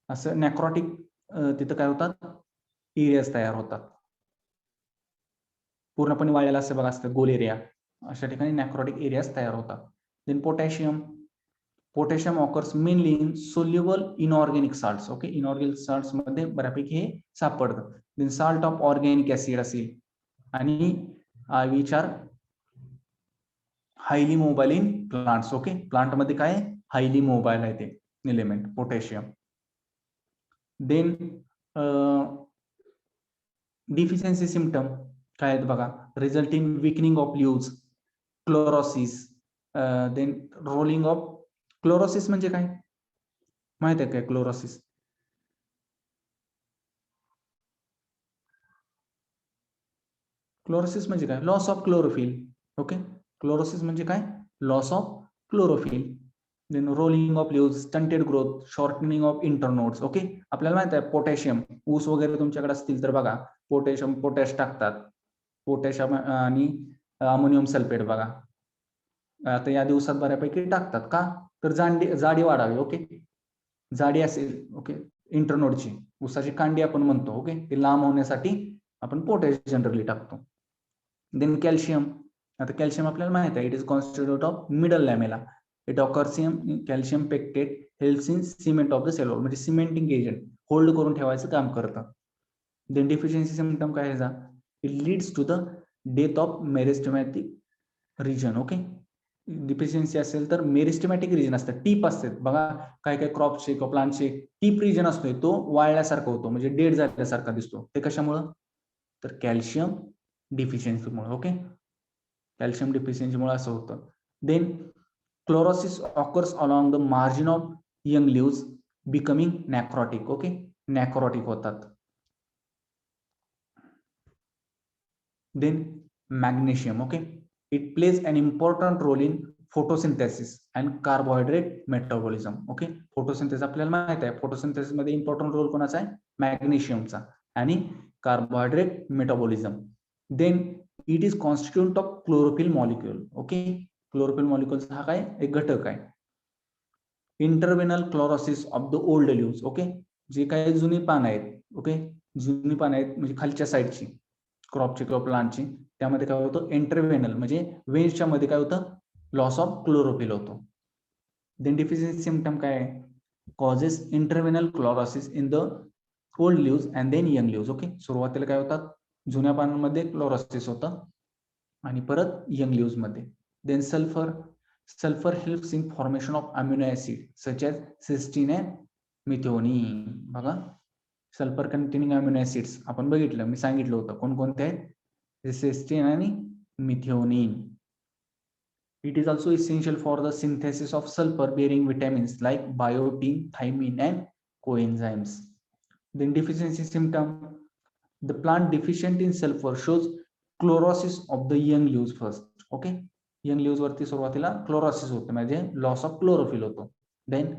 असं नॅक्रोटिक तिथं काय होतात? एरियाज तयार होतात. पूर्णपणे वाळलेला असं बघा असतं गोल एरिया, अशा ठिकाणी नॅक्रोटिक एरियाज तयार होतात. Then potassium occurs mainly in soluble inorganic salts. Okay, inorganic salts मध्ये बऱ्यापैकी हे सापडतं. Then salt of organic acid असेल आणि which are highly mobile in plants. Okay, plant मध्ये काय? हायली मोबाईल आहे ते element potassium. Then deficiency symptom काय आहेत बघा? Result in weakening of leaves, chlorosis. Then rolling of. Chlorosis म्हणजे काय माहित आहे काय? क्लोरोसिस म्हणजे काय? Loss of chlorophyll. Okay, chlorosis म्हणजे काय? Loss of chlorophyll. Then rolling of leaves, stunted growth, shortening of internodes. Okay, आपल्याला माहित आहे पोटॅशियम, ऊस वगैरे तुमच्याकडे असतील तर बघा पोटॅश टाकतात. पोटॅशियम आणि अमोनियम सल्फेट बघा आता या दिवसात बऱ्यापैकी टाकतात. का? तर जाडी वाढावी. ओके, जाडी असेल, ओके, इंटरनोडची, ऊसाची कांडी आपण म्हणतो. ओके, ते लांब होण्यासाठी आपण पोटॅश जनरली टाकतो. Then calcium. आता कॅल्शियम आपल्याला माहित आहे, it is constitute of middle lamella. It occurs in calcium pectate helps in cement of the cell wall, म्हणजे सिमेंटिंग एजंट, होल्ड करून ठेवायचं काम करतं. देन डिफिशियन्सी सिम्पटम काय आहे? It leads to the death of meristematic region. Okay, deficiency असेल तर मेरिस्टेमॅटिक region असतं, टीप असते बघा, काय काय क्रॉपचे किंवा प्लांटचे टीप रिजन असतोय, तो वाळल्यासारखा होतो, म्हणजे डेड झाल्यासारखा दिसतो. ते कशामुळं? तर कॅल्शियम डिफिशियन्सीमुळे. ओके, कॅल्शियम डिफिशियन्सीमुळे असं होतं. Then chlorosis occurs along the margin of young leaves becoming necrotic. Okay, necrotic होतात. Then magnesium. Okay, it plays an important role in photosynthesis and carbohydrate metabolism. Okay, photosynthesis आपल्याला माहित आहे, photosynthesis मध्ये important role कोणाचा आहे? मॅग्नेशियमचा. आणि carbohydrate metabolism. Then it is constituent of chlorophyll molecule. Okay, chlorophyll molecule हा काय? एक घटक आहे. Interveinal chlorosis of the old leaves. Okay, जे काही जुनी पानं आहेत, ओके, जुनी पानं आहेत म्हणजे खालच्या साईडची क्रॉपची किंवा प्लांटची, त्यामध्ये काय होतं इंटरव्हेनल म्हणजे वेन्सच्या मध्ये काय होतं लॉस ऑफ क्लोरोफिल होतो. देन डिफिशियन्सी सिम्पटम काय आहे, causes interveinal chlorosis in the old leaves and then young leaves. Okay, सुरुवातीला काय होतात जुन्या पानांमध्ये क्लोरोसिस होतं आणि परत यंग लीव्स मध्ये. Then sulphur helps in formation of amino acid such as cysteine and methionine. बघा सल्फर कंटेनिंग अमिनो ऍसिड्स आपण बघितलं, मी सांगितलं होतं कोणकोणते आहेत, सिस्टीन आणि मिथेओनिन. It is also essential for the synthesis of sulfur bearing vitamins like biotin, thiamine and coenzymes. Then deficiency symptom, the plant deficient in sulfur shows chlorosis of the young leaves first. Okay, young leaves वरती सुरुवातीला chlorosis होते म्हणजे loss of chlorophyll होतो. Then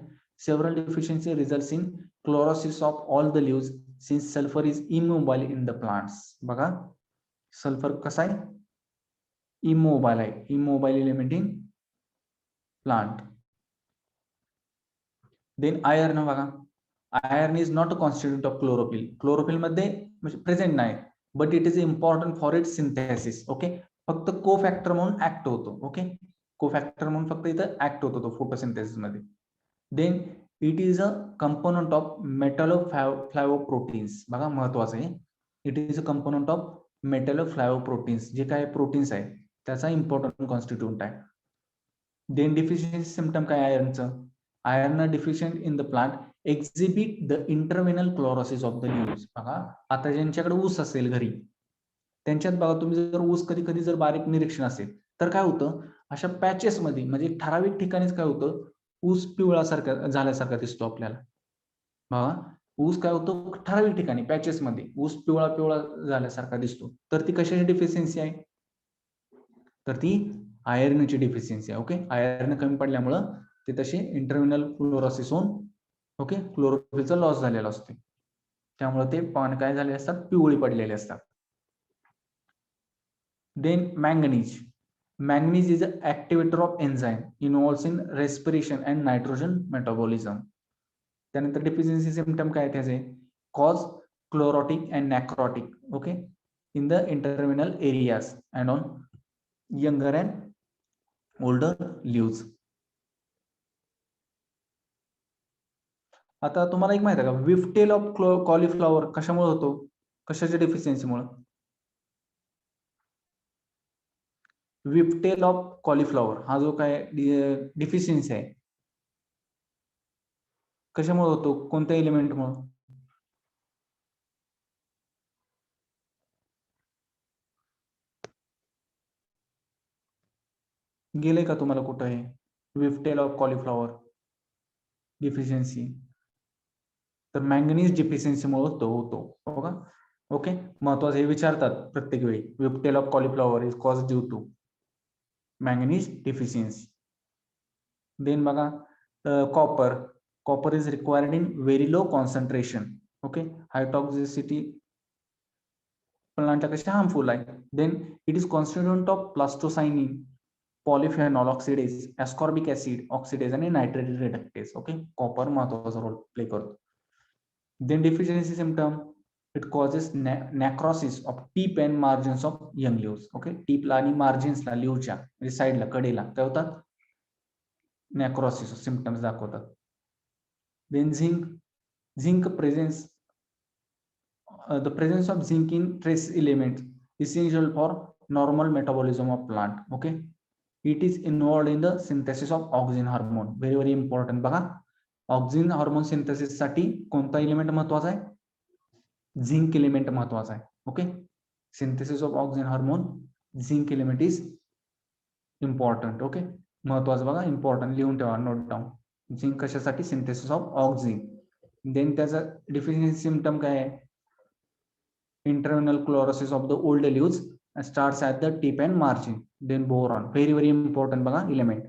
several deficiency results in chlorosis of all the leaves since sulfur is immobile in the plants. बघा sulphur कसा आहे, immobile आहे, immobile element in plant. Then iron बघा, iron is not a constitute of chlorophyll. Chlorophyll मध्ये म्हणजे present नाही, but it is important for it synthesis. Okay, फक्त को फॅक्टर म्हणून ऍक्ट होतो. ओके, को फॅक्टर म्हणून फक्त इथं ऍक्ट होतो तो फोटोसिंथेसिस मध्ये. Then it is a component of metalloflavoproteins. बघा महत्वाचं आहे, it is a component of metalloflavoproteins, जे काय प्रोटीन्स आहे त्याचा इम्पॉर्टंट कॉन्स्टिट्यूंट आहे. देन डिफिशियन्सी सिम्पटम काय आयर्नचं, iron deficient in the plant exhibit the interveinal chlorosis of the leaves. बघा आता ज्यांच्याकडे ऊस असेल घरी, त्यांच्यात बघा तुम्ही जर ऊस कधी कधी जर बारीक निरीक्षण असेल तर काय होतं, अशा पॅचेस मध्ये म्हणजे ठराविक ठिकाणीच काय होतं, ऊस पिवळा सारखा झाल्यासारखा दिसतो आपल्याला. बघा ऊस काय होतो ठराविक ठिकाणी पॅचेस मध्ये ऊस पिवळा पिवळा झाल्यासारखा दिसतो, तर ती कशाची डिफिशियन्सी आहे, तर ती आयर्नची डिफिशियन्सी आहे. ओके, आयर्न कमी पडल्यामुळं ते तसे इंटरव्हेनल क्लोरोसिस होऊन ओके क्लोरोफिलचा लॉस झालेला असतो, त्यामुळे ते पान काय झाले असतात, पिवळी पडलेले असतात. Then manganese, manganese is a activator of enzyme involves in respiration and nitrogen metabolism. त्यानंतर डिफिशियन्सी सिम्पटम काय त्याचे, cause chlorotic and necrotic okay in the interveinal areas and on younger and older leaves. आता तुम्हाला एक माहिती आहे का, विफ्टेल of cauliflower कशामुळे होतो, कशाच्या डिफिशियन्सीमुळे, विफ्टेल ऑफ कॉलीफ्लॉवर हा जो काय डिफिशियन्सी आहे कशामुळे होतो, कोणत्या एलिमेंटमुळे, गेले का तुम्हाला कुठं हे विफ्टेल ऑफ कॉलीफ्लॉवर डिफिशियन्सी, तर मॅंगनीज डिफिशियन्सीमुळे होतो बघा. ओके, महत्वाचं हे विचारतात प्रत्येक वेळी, whiptail of cauliflower is cause due to manganese deficiency. Then बघा copper is required in very low concentration. Okay, high toxicity प्लांटला कशी हार्मफुल आहे. Then it is constituent of plastocyanin, polyphenol oxidase, ascorbic acid oxidase आणि nitrate reductase. Okay, copper महत्वाचा role play करतो. Then deficiency symptom, it causes नॅक्रोसिस of tip and margins of young leaves. Okay, टीपला आणि मार्जिन्सला लीव्हच्या म्हणजे साईडला कडेला काय होतात, नॅक्रोसिस सिम्पटम्स दाखवतात. Then zinc presence, the presence of zinc in trace elements essential for normal metabolism of plant. Okay, it is involved in the synthesis of auxin hormone. Very important. बघा ऑक्सिन हार्मोन सिंथेसिस साठी कोणता element महत्वाचा आहे, zinc element महत्वाचा आहे. Okay, synthesis of auxin hormone zinc element is important. Okay, महत्वाचं बघा, important लिहून ठेवा, नोट डाऊन. झिंक कशासाठी, सिंथेसिस ऑफ ऑक्सिन. देन त्याचा डिफिशियन्सी सिम्पटम काय आहे, internal chlorosis of the old leaves starts at the tip and margin. Then boron, very important बघा element,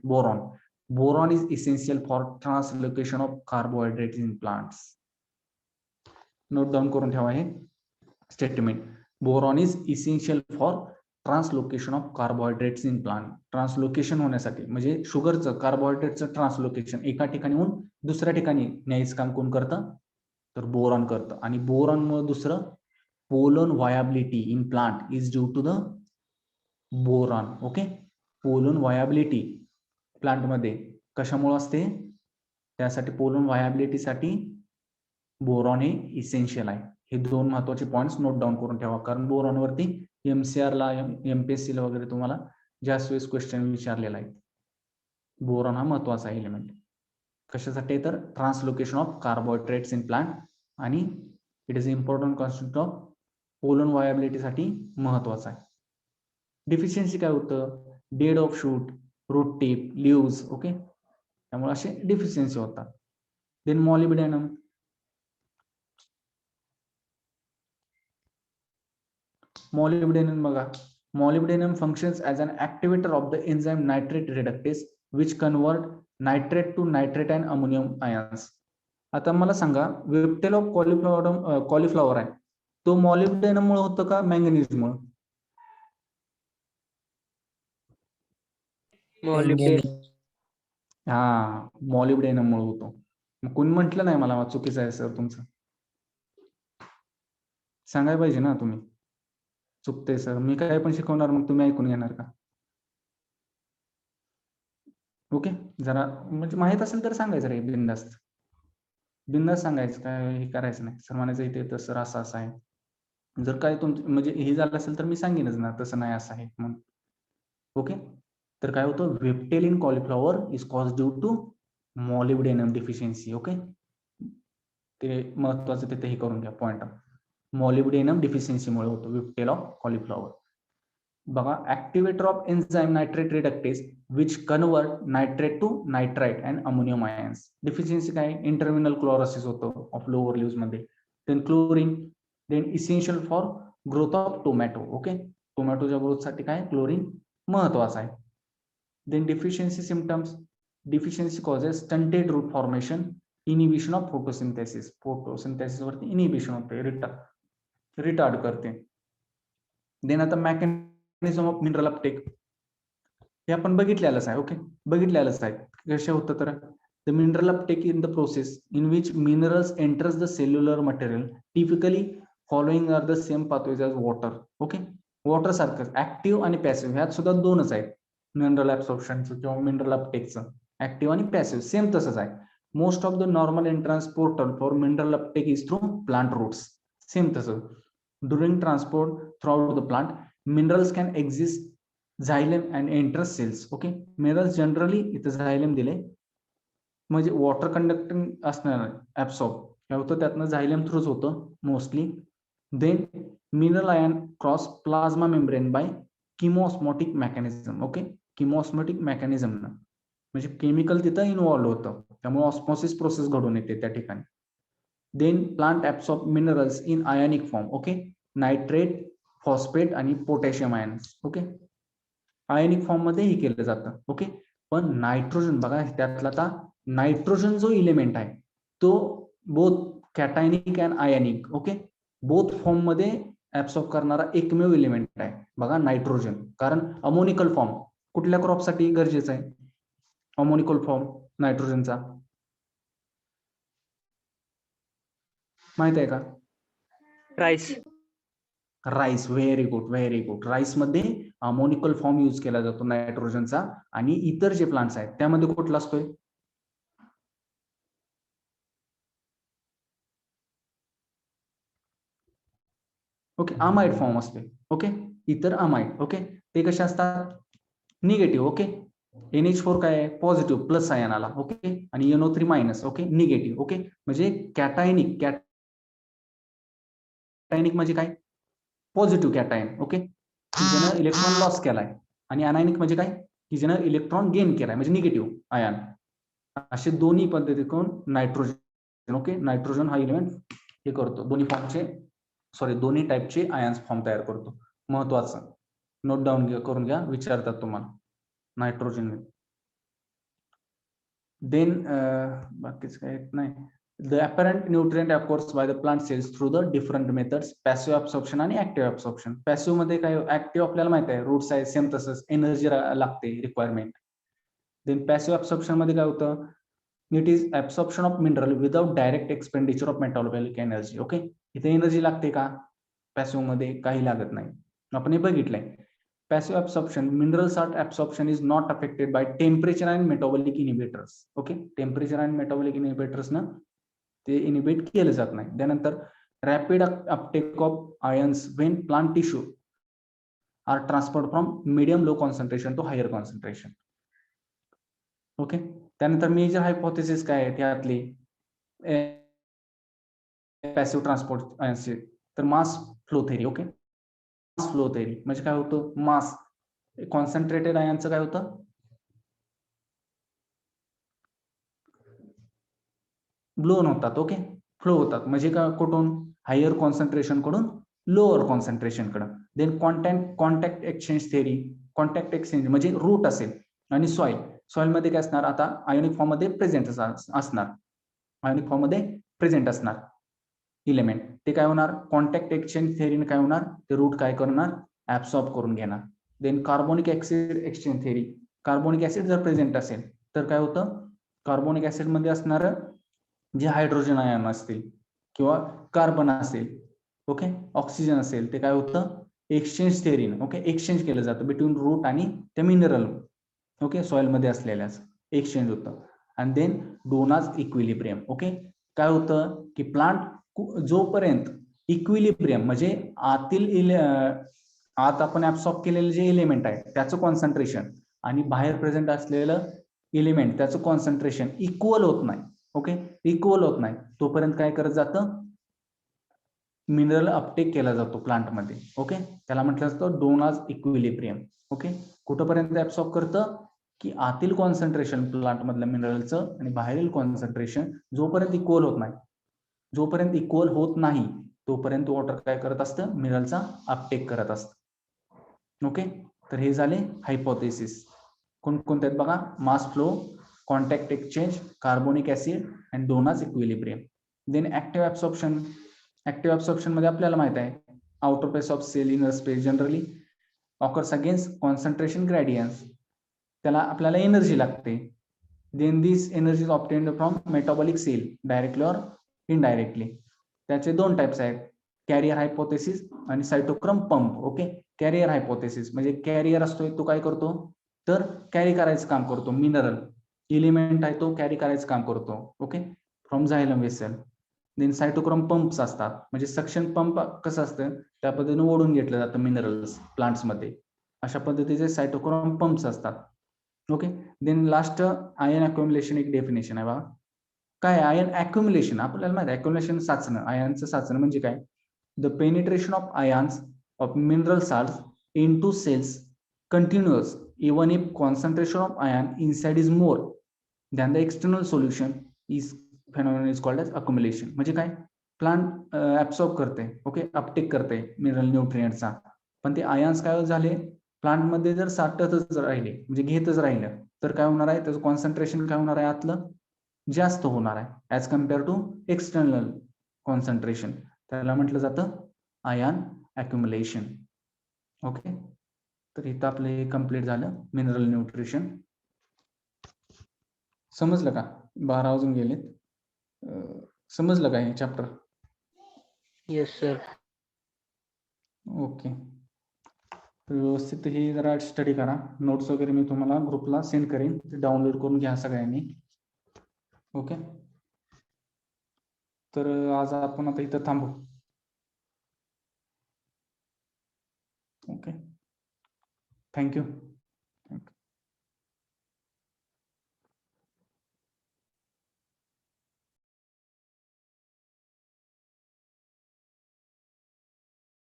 boron is essential for translocation of carbohydrates in plants. Note down करून ठेवा हे statement, boron is essential for translocation of carbohydrates in plant. Translocation होण्यासाठी म्हणजे शुगरचं कार्बोहायड्रेटचं translocation एका ठिकाणीहून दुसऱ्या ठिकाणी न्यायचं काम कोण करतं, तर बोरॉन करतं. आणि बोरॉनमुळे दुसरं pollen viability in plant is due to the boron. Okay, pollen viability प्लांटमध्ये कशामुळे असते, त्यासाठी पोलन व्हायबिलिटीसाठी बोरॉन हे इसेन्शियल आहे. हे दोन महत्वाचे पॉइंट्स नोट डाऊन करून ठेवा, कारण बोरॉनवरती MCR ला MPSC ला वगैरे तुम्हाला जास्त वेळेस क्वेश्चन विचारलेला आहे. बोरॉन हा महत्वाचा एलिमेंट कशासाठी, तर translocation of carbohydrates in plant आणि it is important constitute of pollen व्हायबिलिटीसाठी महत्वाचा आहे. डिफिशियन्सी काय होतं, dead of shoot, root tip, leaves. Okay, त्यामुळे असे डिफिशियन्सी होतात. Then molybdenum. Molybdenum बघा, molybdenum functions as an activator of the enzyme nitrate reductase which convert nitrate to nitrate and ammonium ions. आता मला सांगा, वेप्टेल ऑफ कॉलीफ्लॉवर आहे तो molybdenum मुळे होतं का मॅंगनीज मुळे? Molybdenum. हा, molybdenum मुळे होतो. कोणी म्हटलं नाही मला चुकीचं आहे सर तुमचं, सांगायला पाहिजे ना तुम्ही. चुकते सर, मी काय पण शिकवणार मग तुम्ही ऐकून घेणार का? ओके, जरा म्हणजे माहित असेल तर सांगायचं रे, बिंदास्त बिंदास्त सांगायचं, काय हे करायचं नाही. सर म्हणायचं इथे तर सर असं असं आहे. जर काय तुमचं म्हणजे हे झालं असेल तर मी सांगेनच ना, तसं नाही असं आहे म्हणून. ओके, तर काय होतं, whiptail in cauliflower is cause due to molybdenum deficiency. Okay, ते महत्वाचं तिथे हे करून घ्या पॉइंट. मॉलिब्डेनम डिफिशियन्सीमुळे होतो वेप्टेल ऑफ कॉलीफ्लॉवर. बघा, activator of enzyme nitrate reductase which convert nitrate to nitrite and ammonium ions. Deficiency काय, इंटरमिनल क्लोरोसिस होतो ऑफ लोअर लिव्स मध्ये. Then chlorine, then essential for growth of tomato. Okay, टोमॅटोच्या growth साठी काय, chlorine महत्वाचा आहे. Then deficiency symptoms, deficiency causes stunted root formation, inhibition of photosynthesis. Photosynthesis वरती inhibition होते, रिटार्ड करते. देन आता मेकॅनिझम ऑफ मिनरल अपटेक, हे आपण बघितलेलंच आहे. ओके, बघितलेलंच आहे. कसे होतं तर, the mineral uptake in the process in which minerals enters the cellular material typically following are the same pathways as water. Okay, water सारखं ऍक्टिव्ह आणि पॅसिव्ह ह्यात सुद्धा दोनच आहेत. मिनरल ऍब्सॉर्प्शनचं किंवा मिनरल अपटेकचं ऍक्टिव्ह आणि पॅसिव्ह सेम तसंच आहे. Most of the normal entrance portal for mineral uptake is through plant roots. Same तसं. During transport throughout the plant, minerals can exist xylem and enter cells. Okay, minerals generally इथं xylem दिले म्हणजे water conducting असणार absorb काय होतं, त्यातनं xylem थ्रूच होतं mostly. Then mineral ion cross plasma membrane by chemiosmotic mechanism. Okay, chemiosmotic mechanism म्हणजे केमिकल तिथं इन्व्हॉल्व्ह होतं, त्यामुळे ऑस्मोसिस प्रोसेस घडून येते त्या ठिकाणी. Then plant absorb minerals in ionic form. Okay, nitrate, phosphate आणि potassium ions. Okay, ionic form मध्ये हे केलं जातं. ओके, पण नायट्रोजन बघा, त्यातला आता नायट्रोजन जो इलेमेंट आहे तो both cationic and ionic. Okay, both form मध्ये ऍब्सॉर्ब करणारा एकमेव इलेमेंट आहे बघा नायट्रोजन. कारण अमोनिकल फॉर्म कुठल्या क्रॉपसाठी गरजेचा आहे, अमोनिकल फॉर्म नायट्रोजनचा माहित आहे का? Rice. Rice. Very good, very good. Rice मध्ये अमोनिकल फॉर्म यूज केला जातो नायट्रोजनचा. आणि इतर जे प्लांट्स आहेत त्यामध्ये कुठला असतोय, ओके, अमाइड फॉर्म असते. ओके, इतर अमाइड. ओके, ते कसे असतात, निगेटिव्ह. ओके, NH4 काय आहे, पॉझिटिव्ह प्लस आयन आला. ओके, आणि NO3 minus. Okay, negative. Okay, म्हणजे कॅटायनिक. कॅटायनिक म्हणजे काय, पॉझिटिव्ह कॅटायन. ओके, की ज्यानं इलेक्ट्रॉन लॉस केलाय. आणि अनायनिक म्हणजे काय, की ज्यानं इलेक्ट्रॉन गेन केलाय म्हणजे निगेटिव्ह आयन. असे दोन्ही पद्धतीतून नायट्रोजन. ओके, नायट्रोजन हा इलेमेंट हे करतो, दोन्ही फॉर्मचे दोन्ही टाईपचे आयन्स फॉर्म तयार करतो. महत्वाचं नोट डाऊन करून घ्या, विचारतात तुम्हाला नायट्रोजन. देन बाकीच काय नाही. the apparent nutrient acquired by the plant cells through the different methods, passive absorption आणि active absorption. Passive मध्ये काय, active आपल्याला माहिती आहे, रूट साईज सेम तसंच, एनर्जी लागते रिक्वायरमेंट. देन पॅसिव्ह absorption मध्ये काय होतं, it is absorption of mineral without direct expenditure of metabolic energy. Okay, इथे एनर्जी लागते का, पॅसिव्ह मध्ये काही लागत नाही, आपण हे बघितलंय. Passive absorption, mineral salt absorption is not affected by temperature and metabolic inhibitors. Okay, temperature and metabolic inhibitors ना ते इनिबिट केले जात नाही. त्यानंतर rapid uptake of ions when plant tissue are transferred from medium low concentration to higher concentration. Okay, त्यानंतर major hypothesis काय आहे त्यातली पॅसिव्ह ट्रान्सपोर्ट आयन्सचे, तर mass flow theory. Okay, mass flow theory म्हणजे काय होतं, मास कॉन्सन्ट्रेटेड आयनचं काय होतं, ब्लोन होतात. ओके, फ्लो होतात म्हणजे काय, कुठून, हायर कॉन्सन्ट्रेशन कडून लोअर कॉन्सन्ट्रेशन कडे. Then contact exchange theory, contact exchange म्हणजे रूट असेल आणि सॉइल मध्ये काय असणार, आता आयोनिक फॉर्म मध्ये प्रेझेंट असणार, आयोनिक फॉर्म मध्ये प्रेझेंट असणार इलेमेंट, ते काय होणार, कॉन्टॅक्ट एक्सचेंज थेरीने काय होणार, ते रूट काय करणार, ऍब्सॉर्ब करून घेणार. Then carbonic acid exchange theory, carbonic acid जर प्रेझेंट असेल तर काय होतं, कार्बोनिक ऍसिड मध्ये असणार जे हायड्रोजन आयन असतील किंवा कार्बन असेल, ओके, ऑक्सिजन असेल, ते काय होतं, एक्सचेंज थेरीने, ओके, एक्सचेंज केलं जातं बिटवीन रूट आणि त्या मिनरल. ओके, सॉइल मध्ये असलेल्याच एक्सचेंज होतं. आणि देन डोनाज इक्विलिब्रियम. ओके, काय होतं की प्लांट जोपर्यंत इक्विलिब्रियम म्हणजे आत आपण ऍब्सॉर्ब केलेलं जे एलिमेंट आहे त्याचं कॉन्सन्ट्रेशन आणि बाहेर प्रेझेंट असलेलं एलिमेंट त्याचं कॉन्सन्ट्रेशन इक्वल होत नाही. ओके, इक्वल होत नाही तोपर्यंत काय करत जातं, मिनरल अपटेक केला जातो प्लांटमध्ये. ओके, त्याला म्हटलं जातं डोनाज इक्विलिब्रियम. ओके, कुठंपर्यंत ऍब्सॉर्ब करतं की आतील कॉन्सन्ट्रेशन प्लांट मधल्या मिनरलचं आणि बाहेरील कॉन्सन्ट्रेशन जोपर्यंत इक्वल होत नाही, जोपर्यंत इक्वल होत नाही तोपर्यंत वॉटर काय करत असतं, मिनरलचा अपटेक करत असतं. ओके, तर हे झाले हायपोथेसिस. कोणकोणते आहेत बघा, mass flow, contact exchange, carbonic acid आणि Donnan's equilibrium. Then active absorption. Active absorption मध्ये आपल्याला माहित आहे, outer face of cell inner space generally occurs against concentration gradients, त्याला आपल्याला एनर्जी लागते. Then this energy is obtained from metabolic cell directly or indirectly. त्याचे दोन टाइप्स आहेत, कॅरियर हायपोथेसिस आणि cytochrome pump. Okay, carrier hypothesis म्हणजे carrier असतोय तो काय करतो, तर कॅरी करायचं काम करतो, मिनरल एलिमेंट आहे तो कॅरी करायचं काम करतो. Okay, from xylem vessel. Then cytochrome pumps असतात म्हणजे सक्शन पंप कसं असतं त्या पद्धतीने ओढून घेतलं जातं मिनरल्स प्लांट्स मध्ये, अशा पद्धतीचे सायटोक्रोम पंप्स असतात. Okay, then last ion accumulation एक डेफिनेशन आहे बघा. काय आयन अक्युमुलेशन, आपल्याला माहिती आहे अक्युमुलेशन साचणं, आयनचं साचणं म्हणजे काय, the penetration of ions of mineral salts into cells continuous even if concentration of ion inside is more than the external solution is phenomenon is called as accumulation. म्हणजे काय, plant absorb करते, okay, Uptake करते mineral न्यूट्रिएंट्सचा, पण ते ions काय झाले plant मध्ये जर साठतच राहिले म्हणजे घेतच राहिलं तर काय होणार आहे, त्याचं कॉन्सन्ट्रेशन काय होणार आहे, आतलं जास्त होणार आहे as compare to external concentration. त्याला म्हटलं जातं आयन अक्युमुलेशन. ओके, तर इथं आपलं हे कम्प्लीट झालं मिनरल न्यूट्रिशन. समजलं का, 12 वाजून गेलेत, समजलं का हे चॅप्टर? Yes sir. ओके, व्यवस्थित ही जरा स्टडी करा, नोट्स वगैरे मी तुम्हाला ग्रुपला सेंड करेन, डाउनलोड करून घ्या सगळ्यांनी. ओके, तर आज आपण आता इथं थांबू. Okay, thank you.